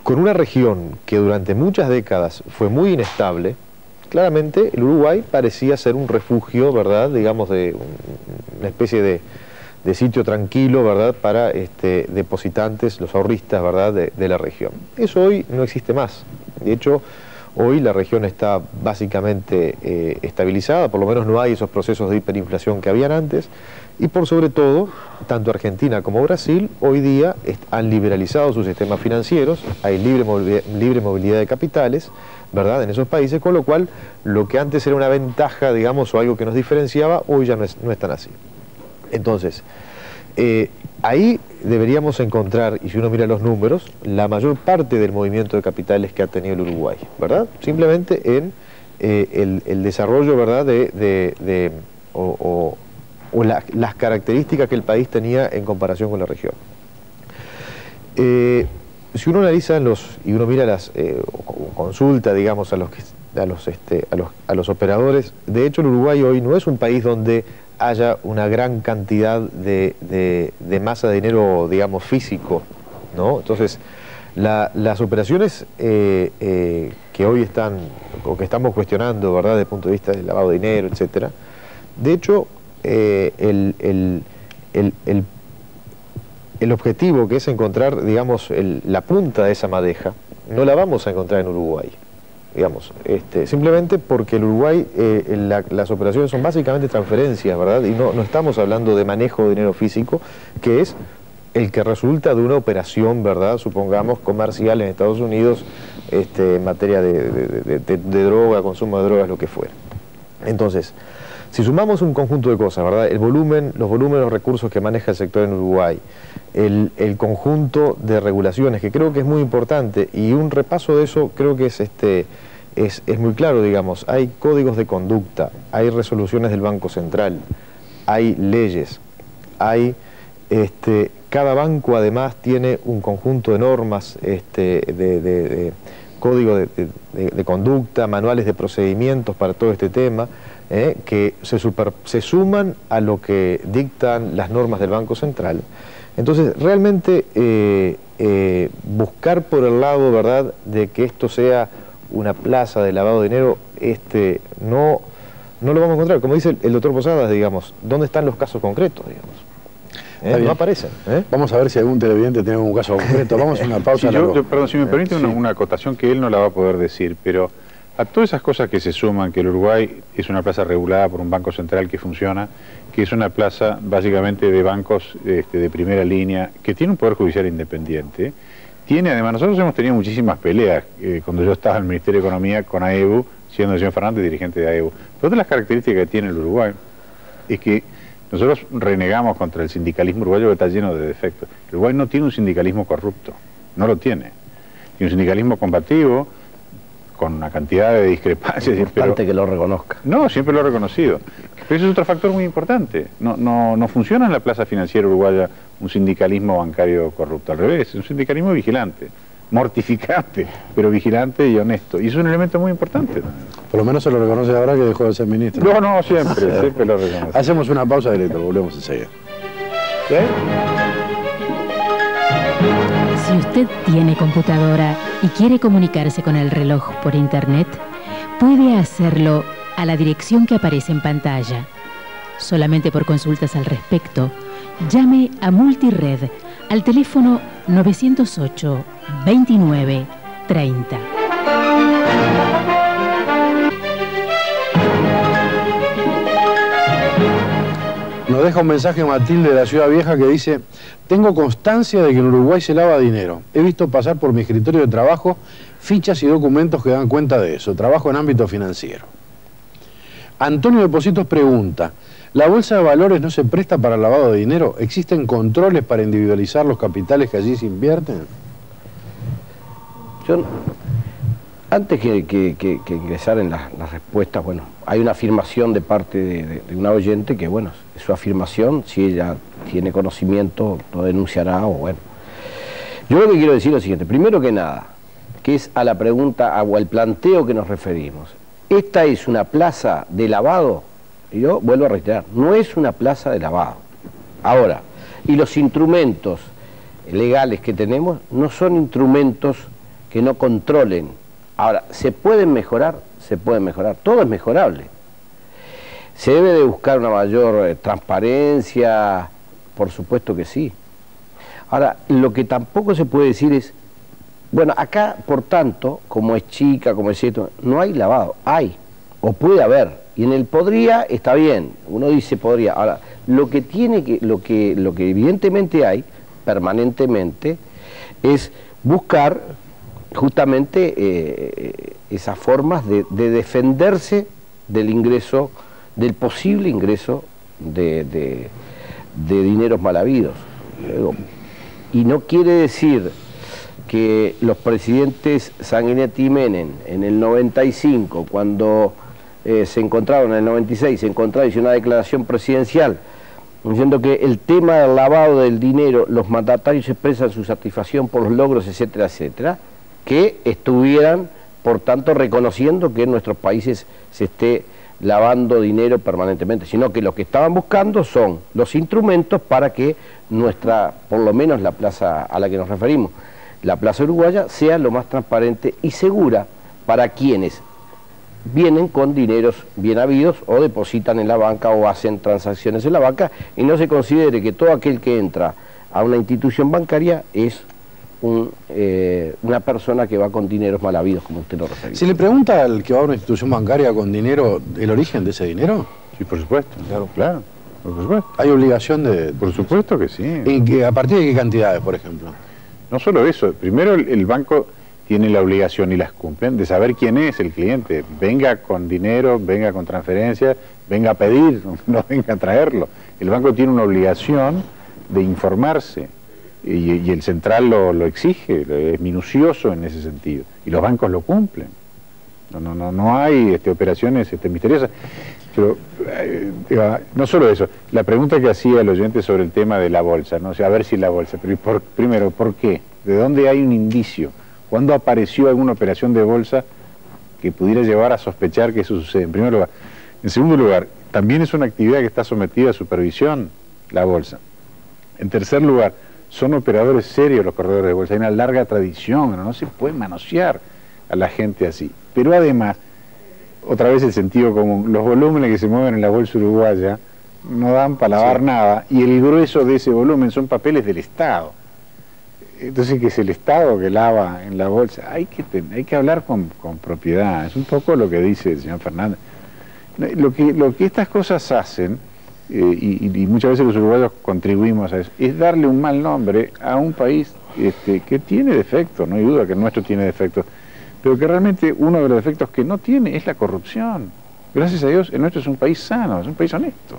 con una región que durante muchas décadas fue muy inestable, claramente el Uruguay parecía ser un refugio, ¿verdad?, digamos, de una especie de sitio tranquilo, ¿verdad?, para depositantes, los ahorristas, ¿verdad?, de la región. Eso hoy no existe más. De hecho, hoy la región está básicamente estabilizada, por lo menos no hay esos procesos de hiperinflación que habían antes, y por sobre todo, tanto Argentina como Brasil hoy día han liberalizado sus sistemas financieros, hay libre movilidad de capitales, ¿verdad?, en esos países, con lo cual lo que antes era una ventaja, digamos, o algo que nos diferenciaba, hoy ya no es tan así. Entonces, ahí deberíamos encontrar, y si uno mira los números, la mayor parte del movimiento de capitales que ha tenido el Uruguay, ¿verdad? Simplemente en el desarrollo, ¿verdad?, las características que el país tenía en comparación con la región. Si uno analiza y uno mira o consulta, digamos, a los operadores, de hecho el Uruguay hoy no es un país donde haya una gran cantidad de masa de dinero, digamos, físico, ¿no? Entonces, las operaciones que hoy están, o que estamos cuestionando, ¿verdad?, desde el punto de vista del lavado de dinero, etcétera, de hecho, el objetivo, que es encontrar, digamos, la punta de esa madeja, no la vamos a encontrar en Uruguay, digamos, simplemente porque el Uruguay, las operaciones son básicamente transferencias, ¿verdad? Y no estamos hablando de manejo de dinero físico, que es el que resulta de una operación, ¿verdad?, supongamos, comercial en Estados Unidos, en materia de droga, consumo de drogas, lo que fuera. Entonces, si sumamos un conjunto de cosas, ¿verdad?, los volúmenes, los recursos que maneja el sector en Uruguay, el conjunto de regulaciones, que creo que es muy importante, y un repaso de eso creo que es muy claro, digamos, hay códigos de conducta, hay resoluciones del Banco Central, hay leyes, hay, cada banco además tiene un conjunto de normas, de código de conducta, manuales de procedimientos para todo este tema, que se suman a lo que dictan las normas del Banco Central. Entonces, realmente buscar por el lado, ¿verdad?, de que esto sea una plaza de lavado de dinero, no lo vamos a encontrar. Como dice el doctor Posadas, digamos, ¿dónde están los casos concretos, digamos? No aparecen. Vamos a ver si algún televidente tiene un caso concreto. Vamos a una pausa. Sí, perdón, si me permite una acotación que él no la va a poder decir, pero a todas esas cosas que se suman, que el Uruguay es una plaza regulada por un banco central que funciona, que es una plaza básicamente de bancos de primera línea, que tiene un poder judicial independiente, además, nosotros hemos tenido muchísimas peleas cuando yo estaba en el Ministerio de Economía con AEBU, siendo el señor Fernández dirigente de AEBU. Pero otra de las características que tiene el Uruguay es que nosotros renegamos contra el sindicalismo uruguayo, que está lleno de defectos. El Uruguay no tiene un sindicalismo corrupto, no lo tiene. Tiene un sindicalismo combativo, con una cantidad de discrepancias. Importante que lo reconozca. No, siempre lo he reconocido. Pero eso es otro factor muy importante. No funciona en la plaza financiera uruguaya un sindicalismo bancario corrupto. Al revés, es un sindicalismo vigilante, mortificante, pero vigilante y honesto. Y eso es un elemento muy importante. Por lo menos se lo reconoce ahora que dejó de ser ministro. No, siempre lo reconoce. Hacemos una pausa directa, volvemos enseguida. ¿Sí? Si usted tiene computadora y quiere comunicarse con el reloj por internet, puede hacerlo a la dirección que aparece en pantalla. Solamente por consultas al respecto, llame a Multired al teléfono 908 29 30. Nos deja un mensaje Matilde de la Ciudad Vieja que dice: tengo constancia de que en Uruguay se lava dinero. He visto pasar por mi escritorio de trabajo fichas y documentos que dan cuenta de eso. Trabajo en ámbito financiero. Antonio de Positos pregunta: ¿la bolsa de valores no se presta para lavado de dinero? ¿Existen controles para individualizar los capitales que allí se invierten? Antes que ingresar en las respuestas, bueno, hay una afirmación de parte de una oyente que, bueno, su afirmación, si ella tiene conocimiento, lo denunciará o bueno. Yo lo que quiero decir es lo siguiente, primero que nada, que es a la pregunta o al planteo que nos referimos. ¿Esta es una plaza de lavado? Y yo vuelvo a reiterar, no es una plaza de lavado. Ahora, y los instrumentos legales que tenemos no son instrumentos que no controlen. Ahora, ¿se pueden mejorar? Se pueden mejorar, todo es mejorable. ¿Se debe de buscar una mayor transparencia? Por supuesto que sí. Ahora, lo que tampoco se puede decir es, bueno, acá, por tanto, como es chica, como es esto, no hay lavado, hay, o puede haber, y en el podría está bien, uno dice podría. Ahora, lo que evidentemente hay, permanentemente, es buscar justamente esas formas de defenderse del ingreso, del posible ingreso de dineros mal habidos. Y no quiere decir que los presidentes Sanguinetti y Menem en el 95, cuando se encontraron, en el 96, se encontraron, hizo una declaración presidencial diciendo que el tema del lavado del dinero, los mandatarios expresan su satisfacción por los logros, etcétera, etcétera, que estuvieran, por tanto, reconociendo que en nuestros países se esté lavando dinero permanentemente, sino que lo que estaban buscando son los instrumentos para que nuestra, por lo menos la plaza a la que nos referimos, la plaza uruguaya, sea lo más transparente y segura para quienes vienen con dineros bien habidos o depositan en la banca o hacen transacciones en la banca, y no se considere que todo aquel que entra a una institución bancaria es una persona que va con dineros mal habidos, como usted lo refiere. ¿Se le pregunta al que va a una institución bancaria con dinero el origen de ese dinero? Sí, por supuesto. Claro, por supuesto. ¿Hay obligación de...? Por supuesto que sí. ¿A partir de qué cantidades, por ejemplo? No solo eso, primero el banco tiene la obligación, y las cumplen, de saber quién es el cliente. Venga con dinero, venga con transferencia, venga a pedir, no venga a traerlo. El banco tiene una obligación de informarse. Y el central lo exige, es minucioso en ese sentido, y los bancos lo cumplen. No hay operaciones misteriosas. Pero no solo eso, la pregunta que hacía el oyente sobre el tema de la bolsa, ¿no? O sea, a ver si la bolsa, pero primero, ¿por qué? ¿De dónde hay un indicio? ¿Cuándo apareció alguna operación de bolsa que pudiera llevar a sospechar que eso sucede? En primer lugar. En segundo lugar, también es una actividad que está sometida a supervisión, la bolsa. En tercer lugar, son operadores serios los corredores de bolsa, hay una larga tradición, no se puede manosear a la gente así. Pero además, otra vez el sentido común, los volúmenes que se mueven en la bolsa uruguaya no dan para lavar nada, y el grueso de ese volumen son papeles del Estado. Entonces, que es el Estado que lava en la bolsa, hay que hablar con propiedad, es un poco lo que dice el señor Fernández. Lo que estas cosas hacen, y muchas veces los uruguayos contribuimos a eso, es darle un mal nombre a un país que tiene defectos, no hay duda que el nuestro tiene defectos, pero que realmente uno de los defectos que no tiene es la corrupción. Gracias a Dios, el nuestro es un país sano, es un país honesto.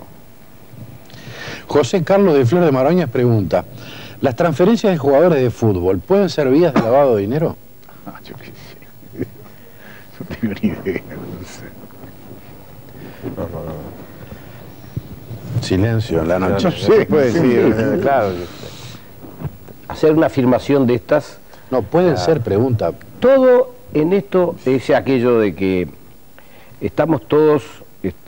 José Carlos de Flor de Maroñas pregunta, ¿las transferencias de jugadores de fútbol pueden ser vías de lavado de dinero? Yo qué sé, no tengo ni idea, no sé. No. Silencio en la noche. No se puede decir, claro. Hacer una afirmación de estas... No, pueden ser, pregunta. Todo en esto es aquello de que estamos todos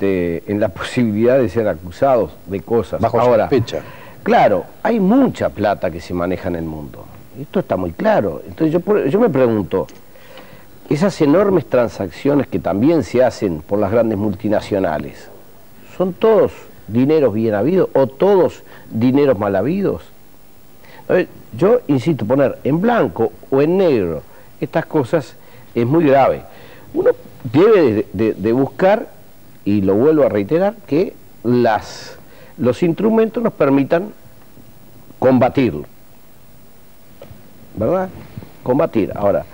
en la posibilidad de ser acusados de cosas. Bajo ahora, sospecha. Claro, hay mucha plata que se maneja en el mundo. Esto está muy claro. Entonces yo me pregunto, esas enormes transacciones que también se hacen por las grandes multinacionales, ¿son todos dineros bien habidos o todos dineros mal habidos? Yo insisto, poner en blanco o en negro estas cosas es muy grave. Uno debe de buscar, y lo vuelvo a reiterar, que los instrumentos nos permitan combatirlo, ¿verdad? Combatir. Ahora,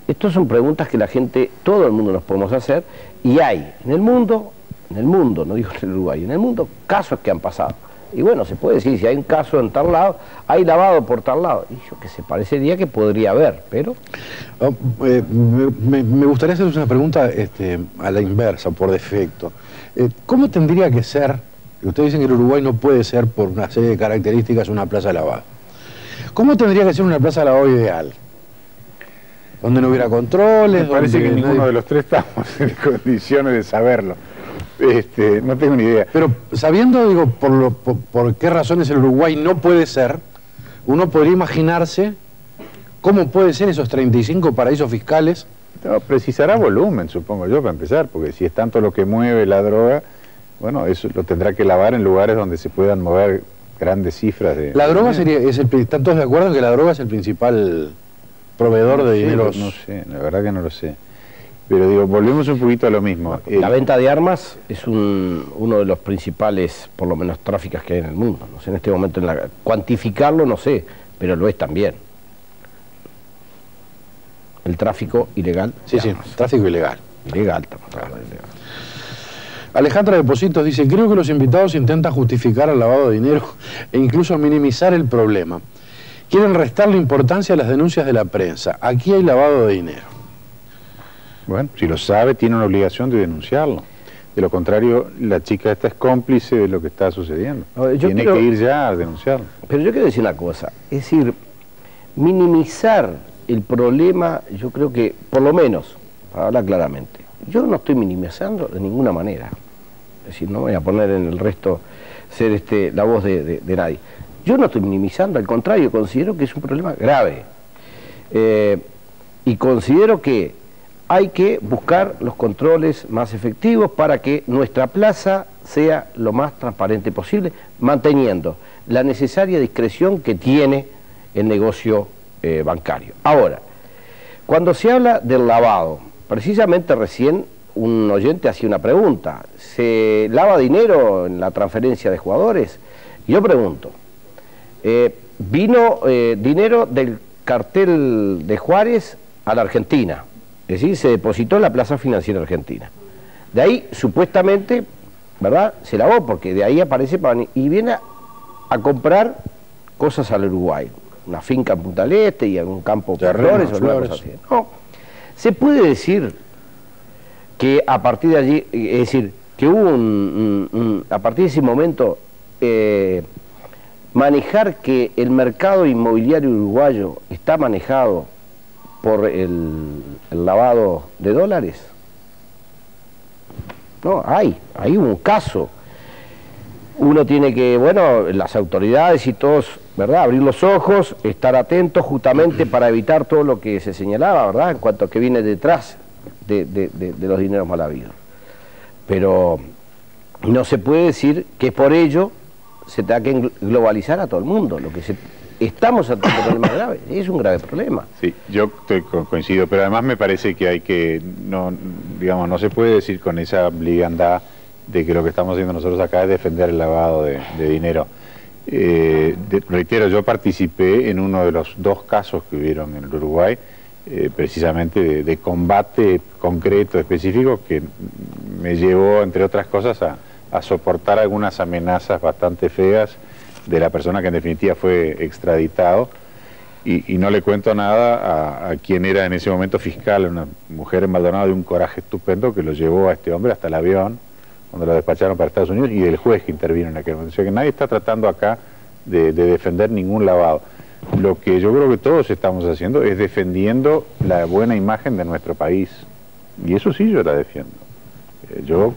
estas son preguntas que la gente, todo el mundo nos podemos hacer, y hay en el mundo, no digo en el Uruguay, en el mundo casos que han pasado. Y bueno, se puede decir, si hay un caso en tal lado, hay lavado por tal lado. Y yo que sé, parecería que podría haber, pero... Me gustaría hacerles una pregunta a la inversa, por defecto. ¿Cómo tendría que ser, ustedes dicen que el Uruguay no puede ser por una serie de características una plaza de lavado, ¿Cómo tendría que ser una plaza de lavado ideal? Donde no hubiera controles. Me parece que ninguno nadie... de los tres estamos en condiciones de saberlo. No tengo ni idea. Pero sabiendo, digo, por qué razones el Uruguay no puede ser, uno podría imaginarse cómo puede ser esos 35 paraísos fiscales. No, precisará volumen, supongo yo, para empezar, porque si es tanto lo que mueve la droga, bueno, eso lo tendrá que lavar en lugares donde se puedan mover grandes cifras de... La droga sería, ¿están todos de acuerdo en que la droga es el principal proveedor de dineros? No sé, la verdad que no lo sé. Pero digo, volvemos un poquito a lo mismo. La venta de armas es uno de los principales, por lo menos, tráficos que hay en el mundo. No sé, en este momento, cuantificarlo no sé, pero lo es también. El tráfico ilegal. Sí, sí, tráfico ilegal. Ilegal. Alejandra de Positos dice, creo que los invitados intentan justificar el lavado de dinero e incluso minimizar el problema. Quieren restarle importancia a las denuncias de la prensa. Aquí hay lavado de dinero. Bueno, si lo sabe, tiene una obligación de denunciarlo. De lo contrario, la chica esta es cómplice de lo que está sucediendo. Tiene que ir ya a denunciarlo. Pero yo quiero decir una cosa, es decir, minimizar el problema, yo creo que, por lo menos, para hablar claramente, yo no estoy minimizando de ninguna manera. Es decir, no voy a poner en el resto ser la voz de nadie. Yo no estoy minimizando, al contrario, considero que es un problema grave. Y considero que hay que buscar los controles más efectivos para que nuestra plaza sea lo más transparente posible, manteniendo la necesaria discreción que tiene el negocio bancario. Ahora, cuando se habla del lavado, precisamente recién un oyente hacía una pregunta, ¿se lava dinero en la transferencia de jugadores? Yo pregunto, vino dinero del cartel de Juárez a la Argentina, es decir, se depositó en la Plaza Financiera Argentina. De ahí, supuestamente, ¿verdad?, se lavó, porque de ahí aparece y viene a comprar cosas al Uruguay, una finca en Punta del Este y algún campo de flores o algo así. No, se puede decir que a partir de allí, es decir, que hubo a partir de ese momento, manejar que el mercado inmobiliario uruguayo está manejado por el lavado de dólares. No, hay un caso. Uno tiene que, bueno, las autoridades y todos, ¿verdad?, abrir los ojos, estar atentos justamente para evitar todo lo que se señalaba, ¿verdad?, en cuanto a que viene detrás de los dineros mal habidos. Pero no se puede decir que por ello se tenga que globalizar a todo el mundo. Lo que estamos ante un problema grave, es un grave problema. Sí, yo coincido, pero además me parece que hay que, digamos, no se puede decir con esa liviandad de que lo que estamos haciendo nosotros acá es defender el lavado de dinero. Reitero, yo participé en uno de los 2 casos que hubieron en el Uruguay, precisamente de combate concreto, específico, que me llevó, entre otras cosas, a soportar algunas amenazas bastante feas de la persona que en definitiva fue extraditado, y no le cuento nada a quien era en ese momento fiscal, una mujer en Maldonado de un coraje estupendo que lo llevó a este hombre hasta el avión, cuando lo despacharon para Estados Unidos, y del juez que intervino en aquel momento. O sea que nadie está tratando acá de defender ningún lavado. Lo que yo creo que todos estamos haciendo es defendiendo la buena imagen de nuestro país, y eso sí yo la defiendo. Yo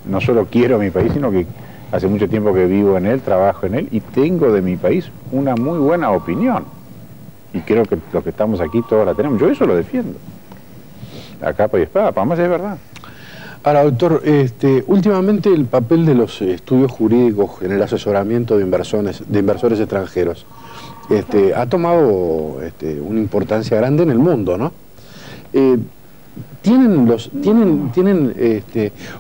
no solo quiero mi país, sino que hace mucho tiempo que vivo en él, trabajo en él, y tengo de mi país una muy buena opinión. Y creo que los que estamos aquí todos la tenemos. Yo eso lo defiendo. A capa y espada, para más es verdad. Ahora, doctor, últimamente el papel de los estudios jurídicos en el asesoramiento de inversores extranjeros ha tomado una importancia grande en el mundo, ¿no? ¿Tienen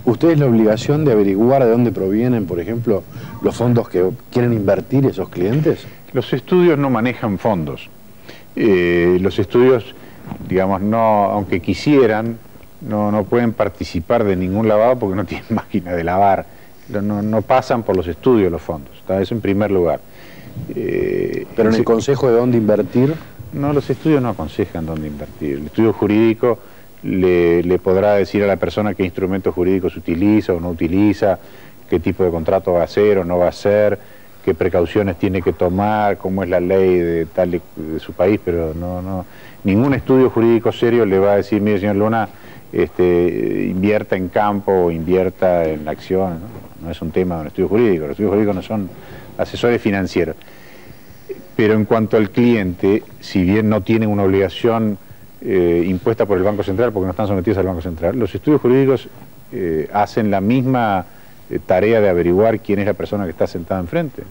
ustedes la obligación de averiguar de dónde provienen, por ejemplo, los fondos que quieren invertir esos clientes? Los estudios no manejan fondos. Los estudios, digamos, aunque quisieran, no pueden participar de ningún lavado porque no tienen máquina de lavar. No pasan por los estudios los fondos. Eso en primer lugar. Pero en el consejo de dónde invertir... No, los estudios no aconsejan dónde invertir. El estudio jurídico le podrá decir a la persona qué instrumentos jurídicos utiliza o no utiliza, qué tipo de contrato va a hacer o no va a hacer, qué precauciones tiene que tomar, cómo es la ley de su país, pero ningún estudio jurídico serio le va a decir, mire señor Luna, invierta en campo o invierta en acción, no es un tema de un estudio jurídico, los estudios jurídicos no son asesores financieros. Pero en cuanto al cliente, si bien no tienen una obligación impuesta por el Banco Central, porque no están sometidos al Banco Central, los estudios jurídicos hacen la misma tarea de averiguar quién es la persona que está sentada enfrente,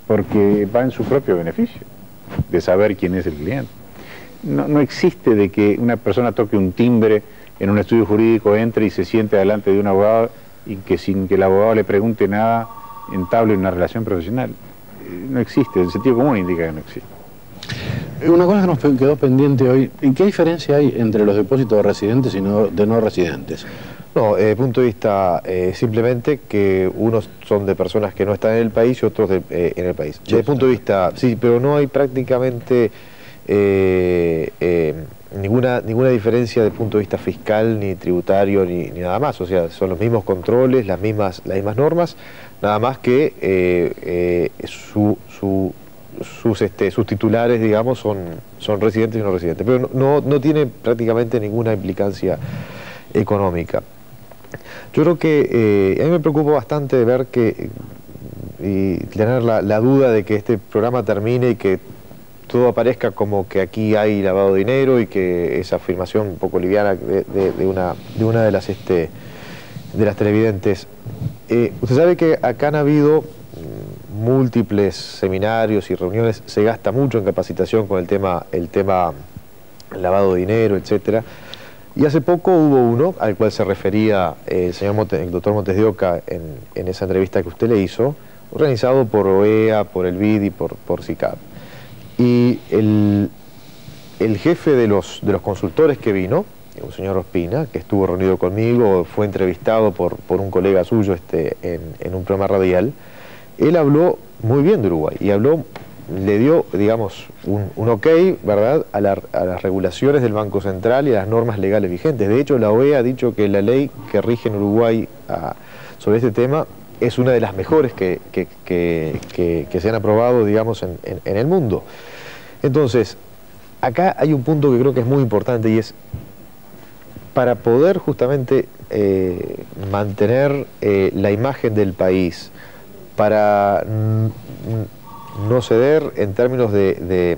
porque va en su propio beneficio, de saber quién es el cliente. No existe de que una persona toque un timbre en un estudio jurídico, entre y se siente delante de un abogado y que sin que el abogado le pregunte nada, entable una relación profesional. No existe, el sentido común indica que no existe. Una cosa que nos quedó pendiente hoy, ¿qué diferencia hay entre los depósitos de residentes y de no residentes? No, desde el punto de vista simplemente que unos son de personas que no están en el país y otros en el país. Desde el punto de vista, sí, pero no hay prácticamente ninguna diferencia desde el punto de vista fiscal, ni tributario, ni nada más. O sea, son los mismos controles, las mismas normas, nada más que sus titulares, digamos, son residentes y no residentes. Pero no tiene prácticamente ninguna implicancia económica. Yo creo que a mí me preocupa bastante de ver y tener la duda de que este programa termine y que todo aparezca como que aquí hay lavado de dinero, y que esa afirmación un poco liviana de una de las televidentes. Usted sabe que acá han habido múltiples seminarios y reuniones, se gasta mucho en capacitación con el tema lavado de dinero, etcétera. Y hace poco hubo uno al cual se refería el doctor Montes de Oca en esa entrevista que usted le hizo, organizado por OEA, por el BID y por SICAP. Y el jefe de los consultores que vino, un señor Ospina, que estuvo reunido conmigo, fue entrevistado por un colega suyo en un programa radial, él habló muy bien de Uruguay y le dio, digamos, un ok, ¿verdad?, a las regulaciones del Banco Central y a las normas legales vigentes. De hecho, la OEA ha dicho que la ley que rige en Uruguay sobre este tema es una de las mejores que se han aprobado, digamos, en el mundo. Entonces, acá hay un punto que creo que es muy importante, y es para poder justamente mantener la imagen del país, para no ceder en términos de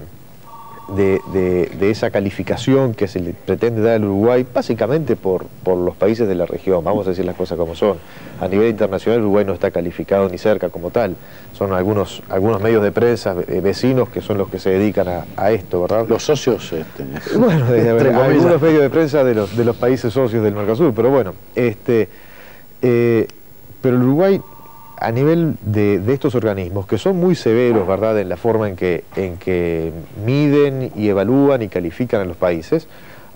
esa calificación que se le pretende dar al Uruguay, básicamente por los países de la región, vamos a decir las cosas como son. A nivel internacional Uruguay no está calificado ni cerca como tal, son algunos medios de prensa vecinos que son los que se dedican a esto, ¿verdad? Los socios, bueno, algunos medios de prensa de los países socios del Mercosur, pero bueno, pero el Uruguay, a nivel de estos organismos, que son muy severos, ¿verdad?, en la forma en que miden y evalúan y califican a los países,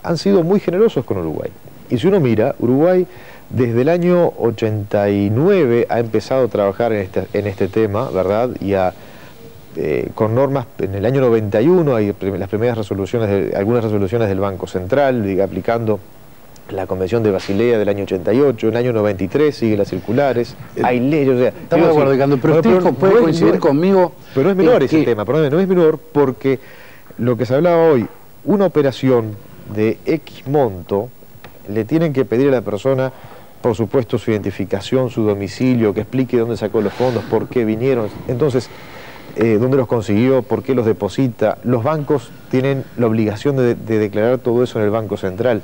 han sido muy generosos con Uruguay. Y si uno mira, Uruguay desde el año 89 ha empezado a trabajar en este tema, ¿verdad?, y con normas. En el año 91 hay las primeras resoluciones, algunas resoluciones del Banco Central, aplicando la Convención de Basilea del año 88, en el año 93 sigue las circulares, hay leyes, o sea... Estamos de acuerdo, Ricardo, pero usted puede coincidir conmigo... Pero no es menor ese tema, no es menor, porque lo que se hablaba hoy, una operación de X monto, le tienen que pedir a la persona, por supuesto, su identificación, su domicilio, que explique dónde sacó los fondos, por qué vinieron, entonces... dónde los consiguió, por qué los deposita. Los bancos tienen la obligación de declarar todo eso en el Banco Central.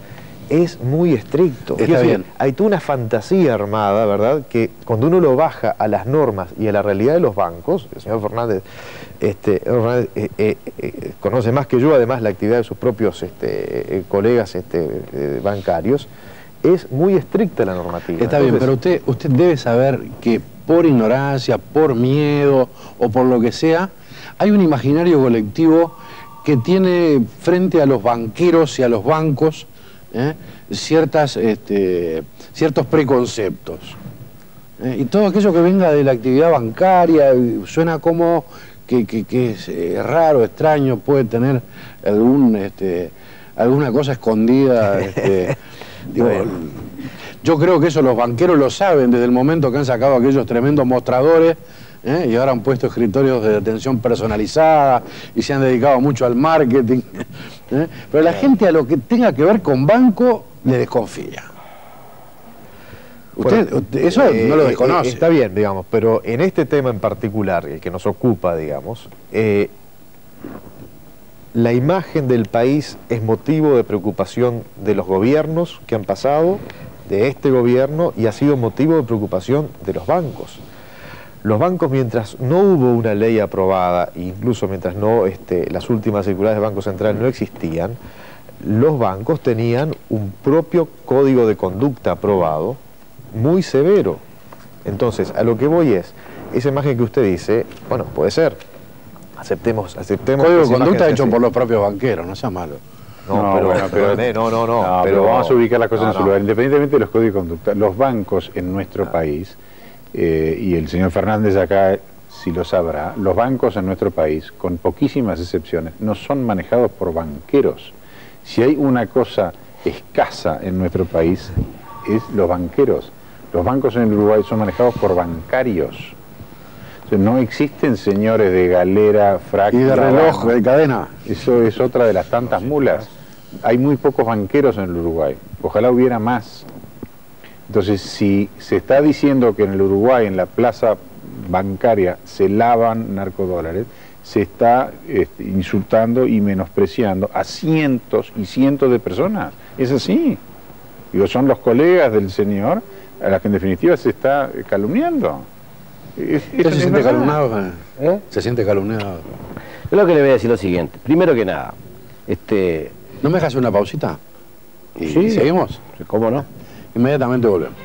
Es muy estricto. Está bien. Hay toda una fantasía armada, ¿verdad?, que cuando uno lo baja a las normas y a la realidad de los bancos, el señor Fernández, conoce más que yo, además, la actividad de sus propios colegas bancarios, es muy estricta la normativa. Está bien, pero usted debe saber que por ignorancia, por miedo o por lo que sea, hay un imaginario colectivo que tiene frente a los banqueros y a los bancos ciertos preconceptos. Y todo aquello que venga de la actividad bancaria suena como que es raro, extraño, puede tener alguna cosa escondida. Digo, yo creo que eso los banqueros lo saben desde el momento que han sacado aquellos tremendos mostradores y ahora han puesto escritorios de atención personalizada y se han dedicado mucho al marketing. Pero la gente a lo que tenga que ver con banco le desconfía. Usted eso no lo desconoce. Está bien, digamos, pero en este tema en particular, el que nos ocupa, digamos, la imagen del país es motivo de preocupación de los gobiernos que han pasado, de este gobierno, y ha sido motivo de preocupación de los bancos. Los bancos, mientras no hubo una ley aprobada, incluso mientras no las últimas circulares del Banco Central no existían, los bancos tenían un propio código de conducta aprobado, muy severo. Entonces, a lo que voy es, esa imagen que usted dice, bueno, puede ser, aceptemos código de conducta hecho por los propios banqueros, no sea malo. No, pero vamos a ubicar las cosas en su lugar. Independientemente de los códigos de conducta, los bancos en nuestro país, y el señor Fernández acá si lo sabrá, los bancos en nuestro país, con poquísimas excepciones, no son manejados por banqueros. Si hay una cosa escasa en nuestro país, es los banqueros. Los bancos en el Uruguay son manejados por bancarios. O sea, no existen señores de galera, frac... Y de reloj, de cadena. Eso es otra de las tantas mulas. Hay muy pocos banqueros en el Uruguay. Ojalá hubiera más. Entonces, si se está diciendo que en el Uruguay, en la plaza bancaria, se lavan narcodólares, se está insultando y menospreciando a cientos y cientos de personas. Es así. Digo, son los colegas del señor a las que en definitiva se está calumniando. ¿Usted se siente calumniado? ¿Se siente calumniado? Yo lo que le voy a decir lo siguiente. Primero que nada, ¿no me dejas una pausita? ¿Y sí, seguimos? ¿Cómo no? Inmediatamente volvemos.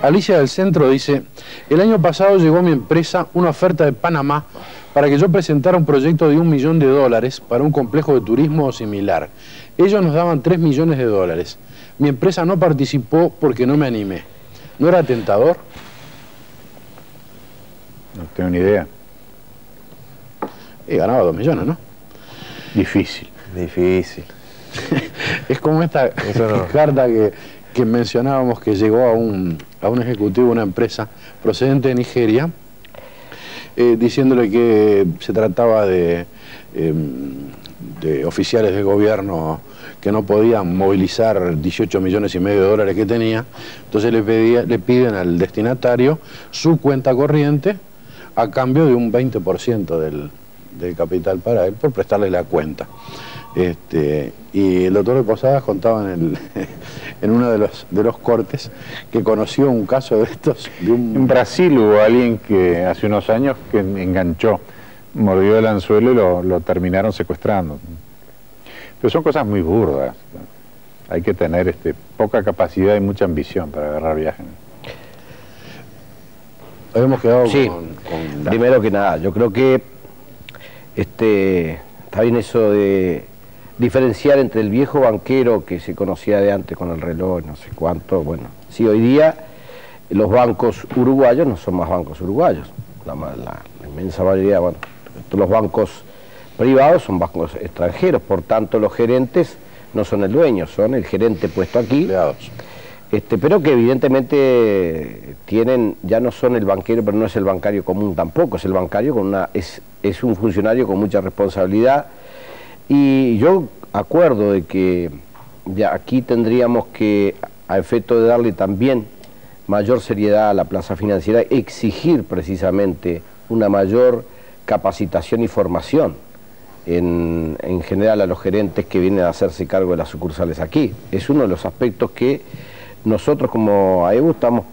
Alicia del Centro dice, el año pasado llegó a mi empresa una oferta de Panamá para que yo presentara un proyecto de $1 millón para un complejo de turismo o similar. Ellos nos daban $3 millones. Mi empresa no participó porque no me animé. ¿No era tentador? No tengo ni idea. Y ganaba 2 millones, ¿no? Difícil. Es como esta carta que mencionábamos que llegó a un ejecutivo de una empresa procedente de Nigeria, diciéndole que se trataba de oficiales de gobierno que no podían movilizar $18,5 millones que tenía. Entonces le piden al destinatario su cuenta corriente a cambio de un 20% del capital para él por prestarle la cuenta. Y el doctor de Posadas contaba en uno de los cortes que conoció un caso de estos. En Brasil hubo alguien que hace unos años que enganchó, mordió el anzuelo y lo terminaron secuestrando. Pero son cosas muy burdas. Hay que tener poca capacidad y mucha ambición para agarrar viajes. Habíamos quedado sí, con primero que nada, yo creo que está bien eso de diferenciar entre el viejo banquero que se conocía de antes con el reloj, no sé cuánto. Bueno, sí, hoy día los bancos uruguayos no son más bancos uruguayos. La inmensa mayoría, bueno, los bancos privados son bancos extranjeros, por tanto los gerentes no son el dueño, son el gerente puesto aquí. Empleados. Pero que evidentemente ya no son el banquero, pero no es el bancario común tampoco, es el bancario es un funcionario con mucha responsabilidad. Y yo acuerdo de que ya aquí tendríamos que, a efecto de darle también mayor seriedad a la plaza financiera, exigir precisamente una mayor capacitación y formación en general a los gerentes que vienen a hacerse cargo de las sucursales aquí. Es uno de los aspectos que nosotros como AEBU estamos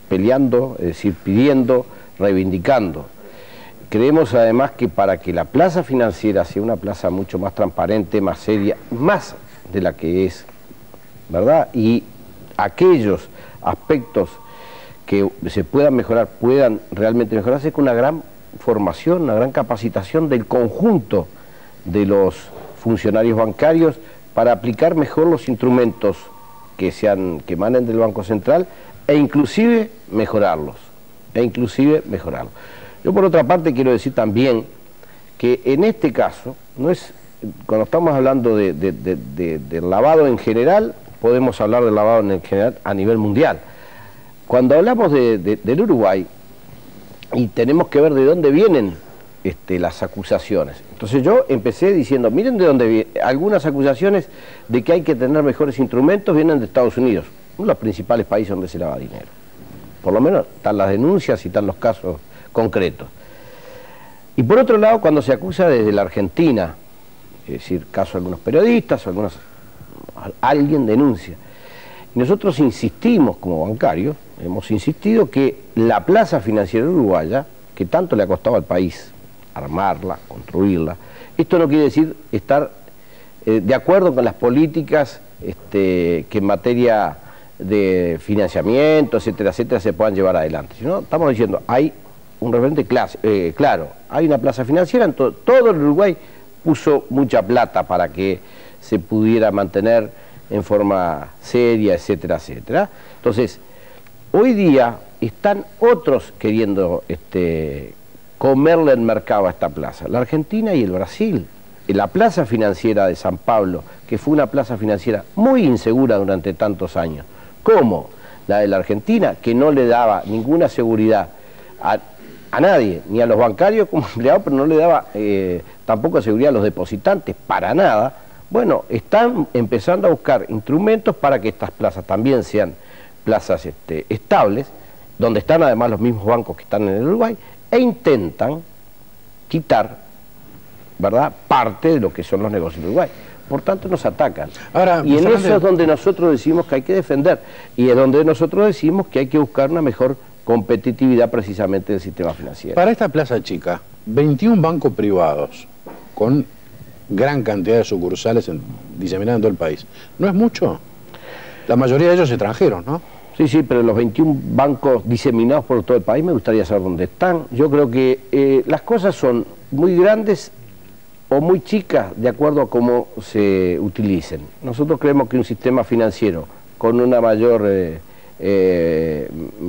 peleando, es decir, pidiendo, reivindicando. Creemos además que para que la plaza financiera sea una plaza mucho más transparente, más seria, más de la que es, ¿verdad? Y aquellos aspectos que se puedan mejorar, puedan realmente mejorarse con una gran formación, una gran capacitación del conjunto de los funcionarios bancarios para aplicar mejor los instrumentos que emanen del Banco Central e inclusive mejorarlos. Yo por otra parte quiero decir también que en este caso, no es, cuando estamos hablando del lavado en general, podemos hablar del lavado en general a nivel mundial. Cuando hablamos del Uruguay, y tenemos que ver de dónde vienen las acusaciones. Entonces yo empecé diciendo, miren de dónde vienen. Algunas acusaciones de que hay que tener mejores instrumentos vienen de Estados Unidos, uno de los principales países donde se lava dinero. Por lo menos están las denuncias y están los casos concretos. Y por otro lado, cuando se acusa desde la Argentina, es decir, caso de algunos periodistas, o alguien denuncia. Y nosotros insistimos como bancarios, hemos insistido que la plaza financiera uruguaya, que tanto le ha costado al país armarla, construirla, esto no quiere decir estar de acuerdo con las políticas que en materia de financiamiento, etcétera, etcétera, se puedan llevar adelante. Sino estamos diciendo, hay un referente claro, hay una plaza financiera, en todo el Uruguay puso mucha plata para que se pudiera mantener en forma seria, etcétera, etcétera. Entonces, hoy día están otros queriendo comerle el mercado a esta plaza, la Argentina y el Brasil. La plaza financiera de San Pablo, que fue una plaza financiera muy insegura durante tantos años, como la de la Argentina, que no le daba ninguna seguridad a nadie, ni a los bancarios como empleados, pero no le daba tampoco seguridad a los depositantes, para nada. Bueno, están empezando a buscar instrumentos para que estas plazas también sean plazas estables, donde están además los mismos bancos que están en el Uruguay, e intentan quitar, ¿verdad?, parte de lo que son los negocios del Uruguay. Por tanto, nos atacan. Ahora, y en eso es donde nosotros decimos que hay que defender, y es donde nosotros decimos que hay que buscar una mejor competitividad precisamente del sistema financiero. Para esta plaza chica, 21 bancos privados con gran cantidad de sucursales diseminadas en todo el país, ¿no es mucho? La mayoría de ellos extranjeros, ¿no? Sí, pero los 21 bancos diseminados por todo el país, me gustaría saber dónde están. Yo creo que las cosas son muy grandes o muy chicas de acuerdo a cómo se utilicen. Nosotros creemos que un sistema financiero con una mayor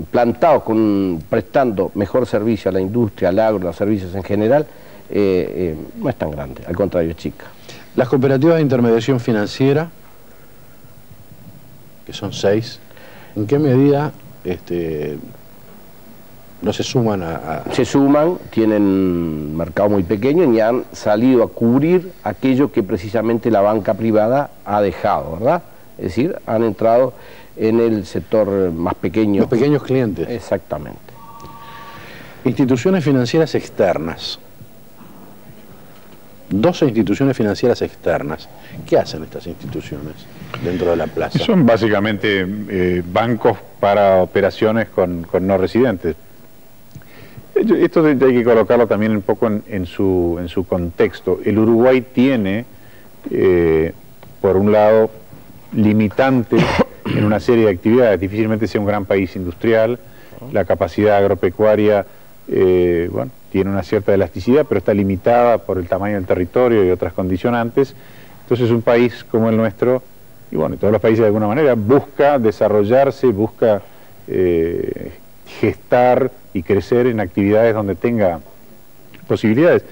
plantado, prestando mejor servicio a la industria, al agro, a los servicios en general, no es tan grande, al contrario, es chica. Las cooperativas de intermediación financiera, que son 6, ¿en qué medida no se suman Se suman, tienen un mercado muy pequeño y han salido a cubrir aquello que precisamente la banca privada ha dejado, ¿verdad? Es decir, han entrado en el sector más pequeño. Los pequeños clientes. Exactamente. Instituciones financieras externas. 12 instituciones financieras externas. ¿Qué hacen estas instituciones dentro de la plaza? Son básicamente bancos para operaciones con no residentes. Esto hay que colocarlo también un poco en su contexto. El Uruguay tiene, por un lado, limitantes en una serie de actividades. Difícilmente sea un gran país industrial. La capacidad agropecuaria, bueno, tiene una cierta elasticidad, pero está limitada por el tamaño del territorio y otras condicionantes. Entonces un país como el nuestro, y bueno, todos los países de alguna manera, busca desarrollarse, busca gestar y crecer en actividades donde tenga posibilidades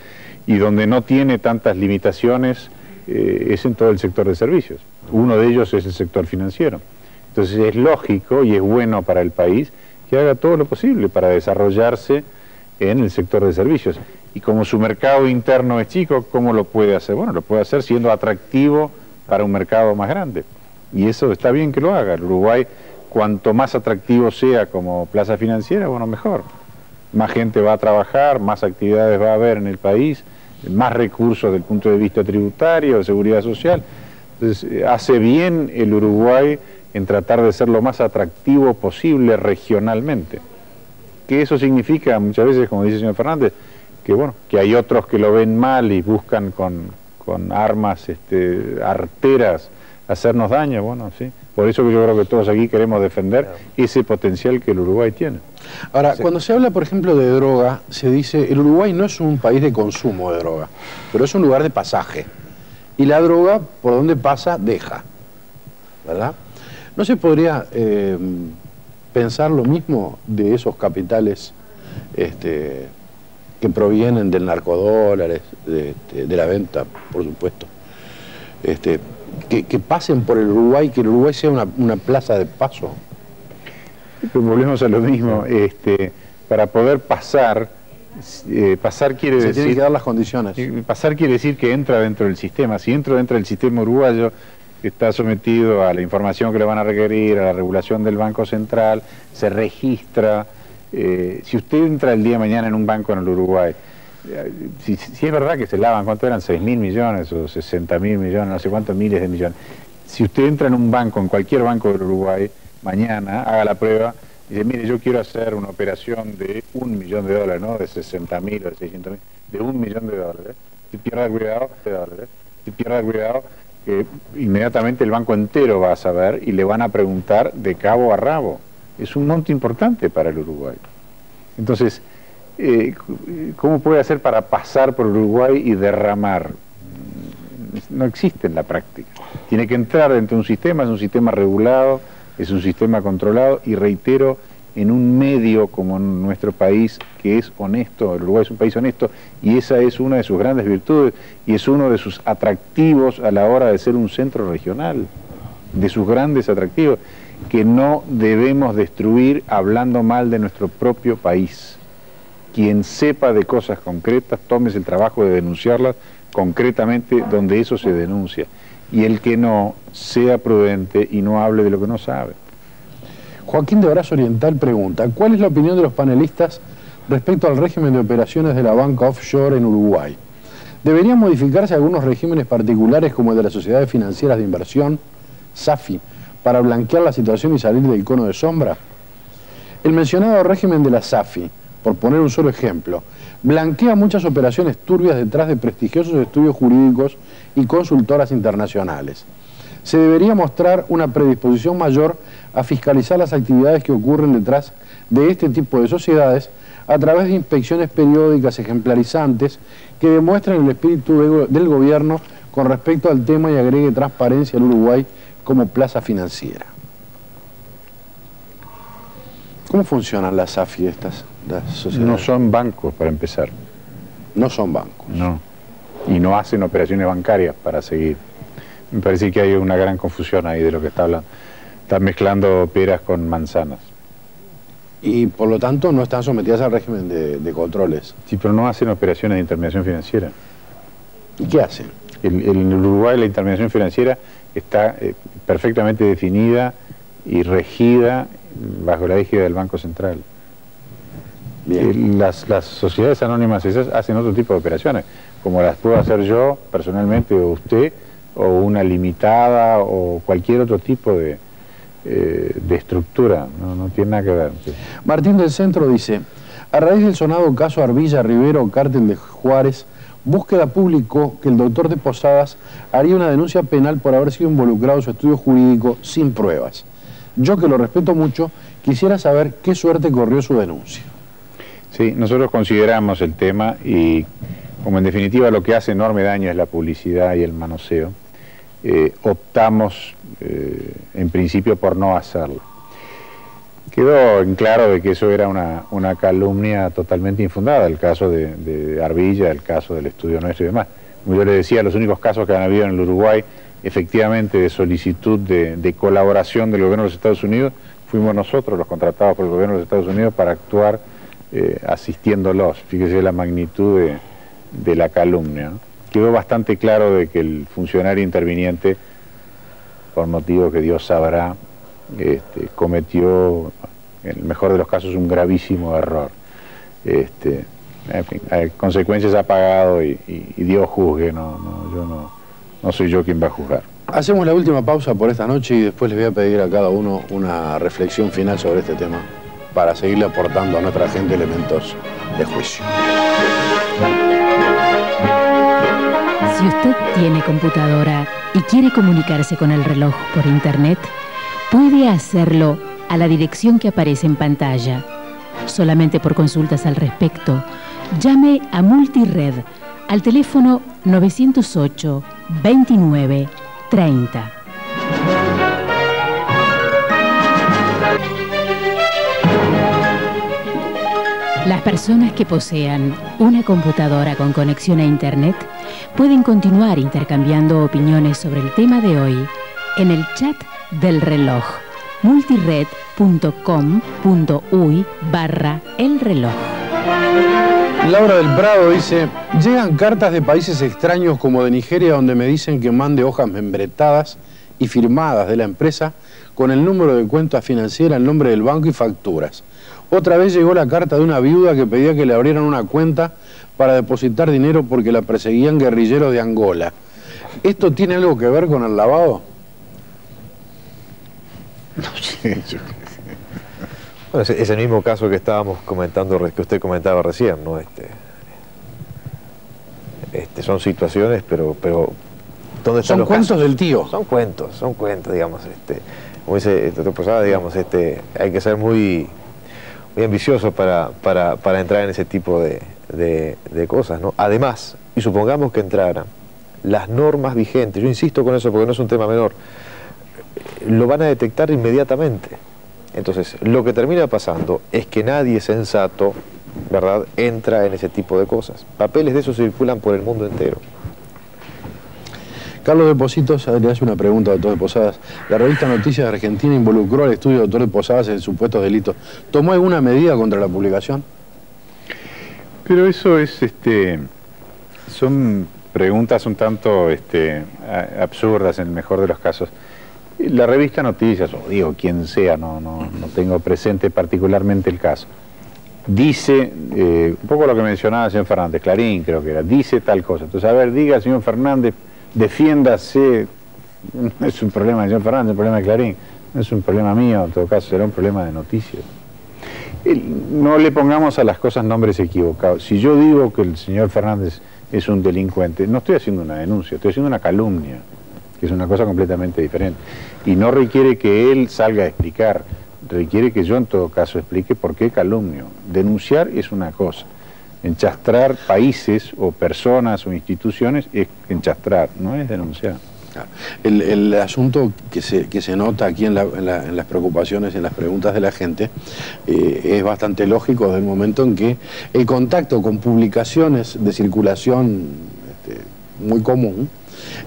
y donde no tiene tantas limitaciones, es en todo el sector de servicios. Uno de ellos es el sector financiero. Entonces es lógico y es bueno para el país que haga todo lo posible para desarrollarse en el sector de servicios. Y como su mercado interno es chico, ¿cómo lo puede hacer? Bueno, lo puede hacer siendo atractivo para un mercado más grande. Y eso está bien que lo haga. El Uruguay, cuanto más atractivo sea como plaza financiera, bueno, mejor. Más gente va a trabajar, más actividades va a haber en el país, más recursos desde el punto de vista tributario, de seguridad social. Entonces, hace bien el Uruguay en tratar de ser lo más atractivo posible regionalmente. Que eso significa muchas veces, como dice el señor Fernández, que bueno, que hay otros que lo ven mal y buscan con armas arteras hacernos daño, bueno, sí. Por eso que yo creo que todos aquí queremos defender ese potencial que el Uruguay tiene. Ahora, cuando se habla, por ejemplo, de droga, se dice, el Uruguay no es un país de consumo de droga, pero es un lugar de pasaje. Y la droga, por donde pasa, deja, ¿verdad? ¿No se podría pensar lo mismo de esos capitales que provienen del narcodólares, de la venta, por supuesto, que pasen por el Uruguay, que el Uruguay sea una plaza de paso. Pero volvemos a lo mismo, para poder pasar, pasar quiere decir... Se tienen que dar las condiciones. Pasar quiere decir que entra dentro del sistema. Si entro dentro del sistema uruguayo, está sometido a la información que le van a requerir, a la regulación del Banco Central, se registra. Si usted entra el día de mañana en un banco en el Uruguay, si es verdad que se lavan, ¿cuánto eran? 6.000 millones o 60.000 millones, no sé cuántos miles de millones. Si usted entra en un banco, en cualquier banco del Uruguay, mañana haga la prueba y dice, mire, yo quiero hacer una operación de $1 millón, ¿no? De 60.000 o de 600.000, de $1 millón. Si pierda cuidado, que inmediatamente el banco entero va a saber y le van a preguntar de cabo a rabo. Es un monto importante para el Uruguay. Entonces, ¿cómo puede hacer para pasar por Uruguay y derramar? No existe en la práctica. Tiene que entrar dentro de un sistema, es un sistema regulado, es un sistema controlado y reitero, en un medio como en nuestro país que es honesto. El Uruguay es un país honesto y esa es una de sus grandes virtudes y es uno de sus atractivos a la hora de ser un centro regional, de sus grandes atractivos, que no debemos destruir hablando mal de nuestro propio país. Quien sepa de cosas concretas, tómese el trabajo de denunciarlas concretamente donde eso se denuncia. Y el que no, sea prudente y no hable de lo que no sabe. Joaquín de Brazo Oriental pregunta, ¿cuál es la opinión de los panelistas respecto al régimen de operaciones de la banca offshore en Uruguay? ¿Deberían modificarse algunos regímenes particulares como el de las sociedades financieras de inversión, SAFI, para blanquear la situación y salir del cono de sombra? El mencionado régimen de la SAFI, por poner un solo ejemplo, blanquea muchas operaciones turbias detrás de prestigiosos estudios jurídicos y consultoras internacionales. Se debería mostrar una predisposición mayor a fiscalizar las actividades que ocurren detrás de este tipo de sociedades a través de inspecciones periódicas ejemplarizantes que demuestren el espíritu del gobierno con respecto al tema y agregue transparencia al Uruguay como plaza financiera. ¿Cómo funcionan las SAFI estas, las sociedades? No son bancos, para empezar. No son bancos. No. Y no hacen operaciones bancarias para seguir. Me parece que hay una gran confusión ahí de lo que está hablando. Están mezclando peras con manzanas. Y por lo tanto no están sometidas al régimen de controles. Sí, pero no hacen operaciones de intermediación financiera. ¿Y qué hacen? En Uruguay la intermediación financiera está perfectamente definida y regida bajo la égida del Banco Central. Bien. Las sociedades anónimas esas hacen otro tipo de operaciones, como las puedo hacer yo personalmente o usted, o una limitada o cualquier otro tipo de estructura, no tiene nada que ver. Sí. Martín del Centro dice, a raíz del sonado caso Arbilla Rivero, cártel de Juárez, Búsqueda publicó que el doctor de Posadas haría una denuncia penal por haber sido involucrado en su estudio jurídico sin pruebas. Yo, que lo respeto mucho, quisiera saber qué suerte corrió su denuncia. Sí, nosotros consideramos el tema y, como en definitiva lo que hace enorme daño es la publicidad y el manoseo, optamos en principio por no hacerlo. Quedó en claro de que eso era una calumnia totalmente infundada, el caso de Arbilla, el caso del estudio nuestro y demás. Como yo le decía, los únicos casos que han habido en el Uruguay, efectivamente, de solicitud de colaboración del gobierno de los Estados Unidos, fuimos nosotros los contratados por el gobierno de los Estados Unidos para actuar asistiéndolos. Fíjese la magnitud de la calumnia, ¿no? Quedó bastante claro de que el funcionario interviniente, por motivo que Dios sabrá, cometió, en el mejor de los casos, un gravísimo error. En fin, consecuencias ha pagado y Dios juzgue, no soy yo quien va a juzgar. Hacemos la última pausa por esta noche y después les voy a pedir a cada uno una reflexión final sobre este tema para seguirle aportando a nuestra gente elementos de juicio. Si usted tiene computadora y quiere comunicarse con el reloj por internet, puede hacerlo a la dirección que aparece en pantalla. Solamente por consultas al respecto, llame a Multired al teléfono 908 29 30. Las personas que posean una computadora con conexión a Internet pueden continuar intercambiando opiniones sobre el tema de hoy en el chat del reloj multired.com.uy/el reloj. Laura del Prado dice: llegan cartas de países extraños como de Nigeria donde me dicen que mande hojas membretadas y firmadas de la empresa con el número de cuenta financiera, el nombre del banco y facturas. Otra vez llegó la carta de una viuda que pedía que le abrieran una cuenta para depositar dinero porque la perseguían guerrilleros de Angola. ¿Esto tiene algo que ver con el lavado? No sé, yo... Bueno, es el mismo caso que estábamos comentando, que usted comentaba recién, ¿no? Son situaciones, pero ¿dónde están los cuentos casos? del tío. Son cuentos, digamos, como dice el doctor Posada, digamos, hay que ser muy ambicioso para entrar en ese tipo de cosas, ¿no? Además, y supongamos que entraran las normas vigentes, yo insisto con eso porque no es un tema menor, lo van a detectar inmediatamente. Entonces, lo que termina pasando es que nadie sensato, ¿verdad?, entra en ese tipo de cosas. Papeles de esos circulan por el mundo entero. Carlos de Positos le hace una pregunta al doctor de Posadas. La revista Noticias de Argentina involucró al estudio del doctor de Posadas en supuestos delitos. ¿Tomó alguna medida contra la publicación? Pero eso es, son preguntas un tanto absurdas en el mejor de los casos. La revista Noticias, o digo quien sea, no tengo presente particularmente el caso, dice, un poco lo que mencionaba el señor Fernández, Clarín creo que era, dice tal cosa. Entonces, a ver, diga señor Fernández, defiéndase, no es un problema del señor Fernández, es un problema de Clarín, no es un problema mío, en todo caso será un problema de Noticias. No le pongamos a las cosas nombres equivocados. Si yo digo que el señor Fernández es un delincuente, no estoy haciendo una denuncia, estoy haciendo una calumnia, que es una cosa completamente diferente. Y no requiere que él salga a explicar, requiere que yo en todo caso explique por qué calumnio. Denunciar es una cosa, enchastrar países o personas o instituciones es enchastrar, no es denunciar. El asunto que se nota aquí en las preocupaciones, en las preguntas de la gente, es bastante lógico desde el momento en que el contacto con publicaciones de circulación muy común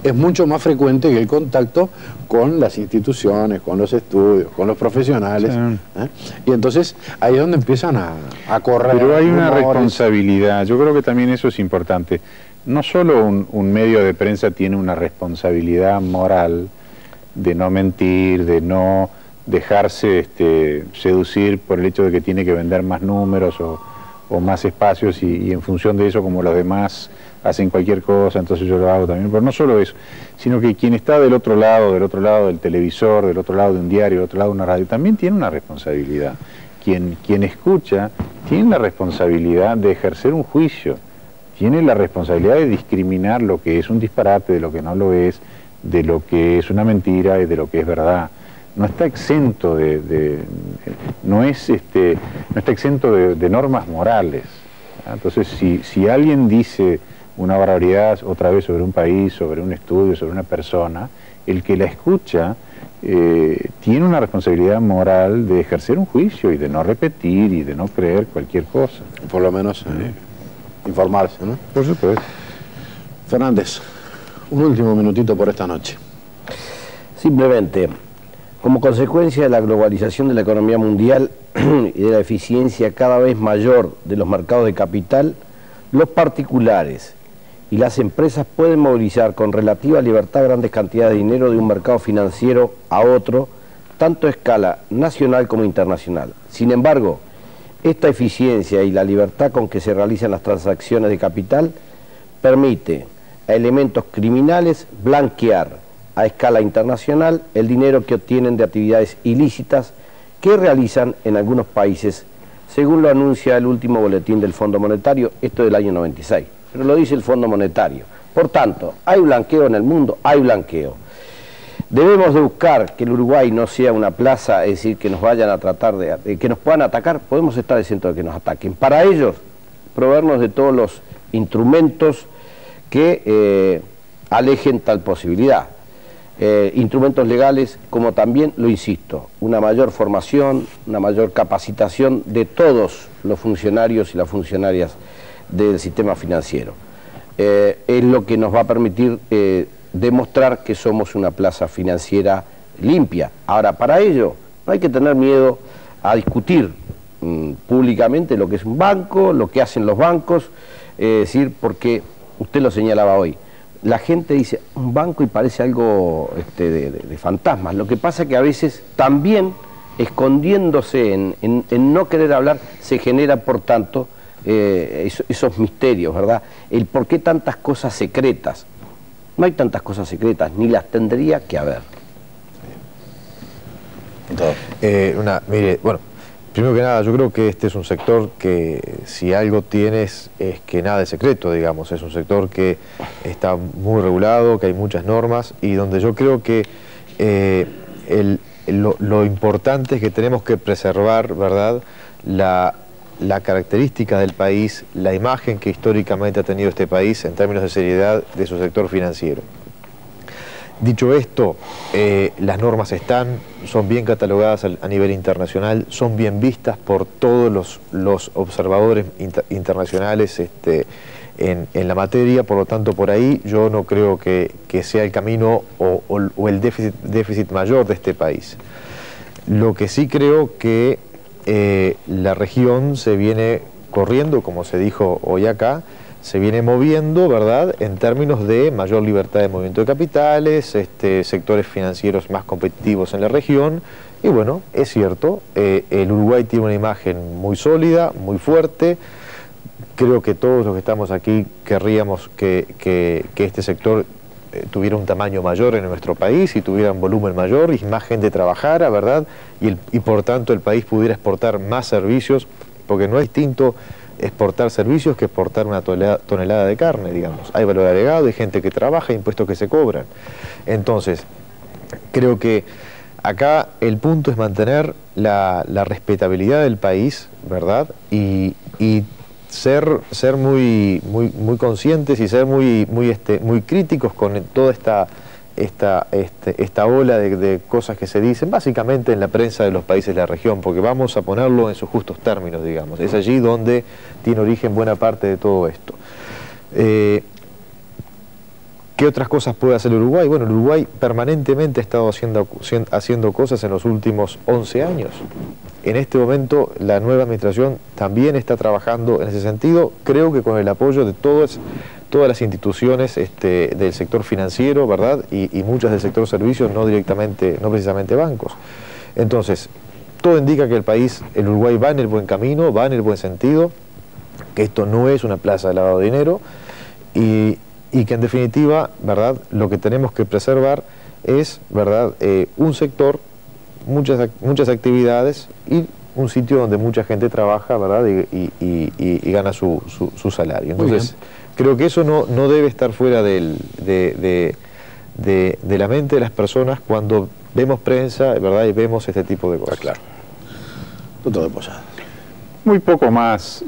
es mucho más frecuente que el contacto con las instituciones, con los estudios, con los profesionales. Sí. Y entonces ahí es donde empiezan a correr. Pero hay una responsabilidad, yo creo que también eso es importante. No solo un medio de prensa tiene una responsabilidad moral de no mentir, de no dejarse seducir por el hecho de que tiene que vender más números o más espacios y en función de eso, como los demás hacen cualquier cosa, entonces yo lo hago también. Pero no solo eso, sino que quien está del otro lado del televisor, del otro lado de un diario, del otro lado de una radio, también tiene una responsabilidad. Quien escucha tiene la responsabilidad de ejercer un juicio, tiene la responsabilidad de discriminar lo que es un disparate, de lo que no lo es, de lo que es una mentira y de lo que es verdad. No está exento no está exento de normas morales. Entonces, si alguien dice una barbaridad otra vez sobre un país, sobre un estudio, sobre una persona, el que la escucha tiene una responsabilidad moral de ejercer un juicio y de no repetir y de no creer cualquier cosa. Por lo menos informarse, ¿no? Por supuesto. Fernández, un último minutito por esta noche. Simplemente, como consecuencia de la globalización de la economía mundial y de la eficiencia cada vez mayor de los mercados de capital, los particulares y las empresas pueden movilizar con relativa libertad grandes cantidades de dinero de un mercado financiero a otro, tanto a escala nacional como internacional. Sin embargo, esta eficiencia y la libertad con que se realizan las transacciones de capital permite a elementos criminales blanquear a escala internacional el dinero que obtienen de actividades ilícitas que realizan en algunos países, según lo anuncia el último boletín del Fondo Monetario, esto del año 96, pero lo dice el Fondo Monetario. Por tanto, hay blanqueo en el mundo, hay blanqueo. Debemos de buscar que el Uruguay no sea una plaza, es decir, que nos vayan a tratar que nos puedan atacar, podemos estar exentos de que nos ataquen. Para ellos, proveernos de todos los instrumentos que alejen tal posibilidad. instrumentos legales, como también, lo insisto, una mayor formación, una mayor capacitación de todos los funcionarios y las funcionarias del sistema financiero. Es lo que nos va a permitir demostrar que somos una plaza financiera limpia. Ahora, para ello no hay que tener miedo a discutir públicamente lo que es un banco, lo que hacen los bancos, decir, porque usted lo señalaba hoy, la gente dice un banco y parece algo de fantasmas. Lo que pasa es que a veces también, escondiéndose en no querer hablar, se genera, por tanto, esos misterios, ¿verdad? El por qué tantas cosas secretas. No hay tantas cosas secretas, ni las tendría que haber. Mire, bueno, primero que nada, yo creo que este es un sector que, si algo tienes, es que nada es secreto, digamos. Es un sector que está muy regulado, que hay muchas normas, y donde yo creo que lo importante es que tenemos que preservar, ¿verdad?, la característica del país, la imagen que históricamente ha tenido este país en términos de seriedad de su sector financiero. Dicho esto, las normas son bien catalogadas a nivel internacional, son bien vistas por todos los observadores internacionales en la materia, por lo tanto por ahí yo no creo que sea el camino o el déficit mayor de este país. Lo que sí creo que la región se viene corriendo, como se dijo hoy acá, se viene moviendo, ¿verdad?, en términos de mayor libertad de movimiento de capitales, sectores financieros más competitivos en la región, y bueno, es cierto, el Uruguay tiene una imagen muy sólida, muy fuerte. Creo que todos los que estamos aquí querríamos que este sector tuviera un tamaño mayor en nuestro país y tuviera un volumen mayor y más gente trabajara, ¿verdad?, y por tanto el país pudiera exportar más servicios, porque no es distinto exportar servicios que exportar una tonelada de carne, digamos. Hay valor agregado, hay gente que trabaja, impuestos que se cobran. Entonces, creo que acá el punto es mantener la respetabilidad del país, ¿verdad?, y ser muy conscientes y ser muy críticos con toda esta ola de cosas que se dicen, básicamente en la prensa de los países de la región, porque vamos a ponerlo en sus justos términos, digamos. Es allí donde tiene origen buena parte de todo esto. ¿Qué otras cosas puede hacer el Uruguay? Bueno, el Uruguay permanentemente ha estado haciendo cosas en los últimos 11 años. En este momento la nueva administración también está trabajando en ese sentido, creo que con el apoyo de todas las instituciones del sector financiero, ¿verdad?, y muchas del sector servicios, no precisamente bancos. Entonces, todo indica que el Uruguay va en el buen camino, va en el buen sentido, que esto no es una plaza de lavado de dinero, y que en definitiva, ¿verdad?, lo que tenemos que preservar es, ¿verdad?, un sector, muchas actividades y un sitio donde mucha gente trabaja, ¿verdad?, y gana su salario. Entonces, creo que eso no debe estar fuera de la mente de las personas cuando vemos prensa, ¿verdad?, y vemos este tipo de cosas. Claro. Todo de Posada. Muy poco más,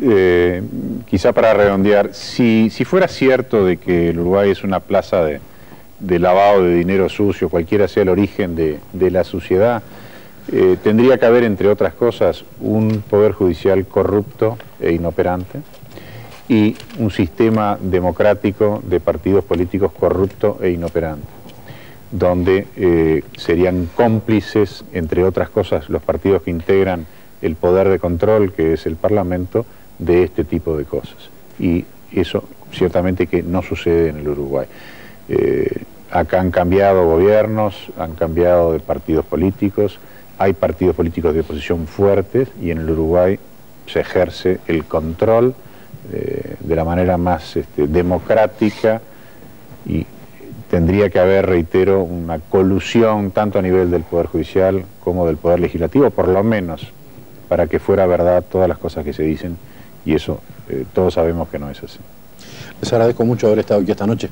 quizá para redondear, si fuera cierto de que el Uruguay es una plaza de lavado de dinero sucio, cualquiera sea el origen de la suciedad, tendría que haber, entre otras cosas, un poder judicial corrupto e inoperante y un sistema democrático de partidos políticos corrupto e inoperante, donde serían cómplices, entre otras cosas, los partidos que integran el poder de control, que es el Parlamento, de este tipo de cosas. Y eso ciertamente que no sucede en el Uruguay. Acá han cambiado gobiernos, han cambiado de partidos políticos, hay partidos políticos de oposición fuertes y en el Uruguay se ejerce el control de la manera más democrática, y tendría que haber, reitero, una colusión tanto a nivel del Poder Judicial como del Poder Legislativo, por lo menos, para que fuera verdad todas las cosas que se dicen, y eso todos sabemos que no es así. Les agradezco mucho haber estado aquí esta noche.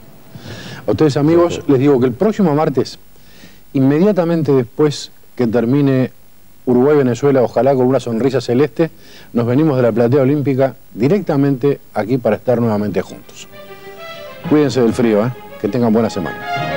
A ustedes, amigos, les digo que el próximo martes, inmediatamente después que termine Uruguay-Venezuela, ojalá con una sonrisa celeste, nos venimos de la platea olímpica directamente aquí para estar nuevamente juntos. Cuídense del frío, que tengan buena semana.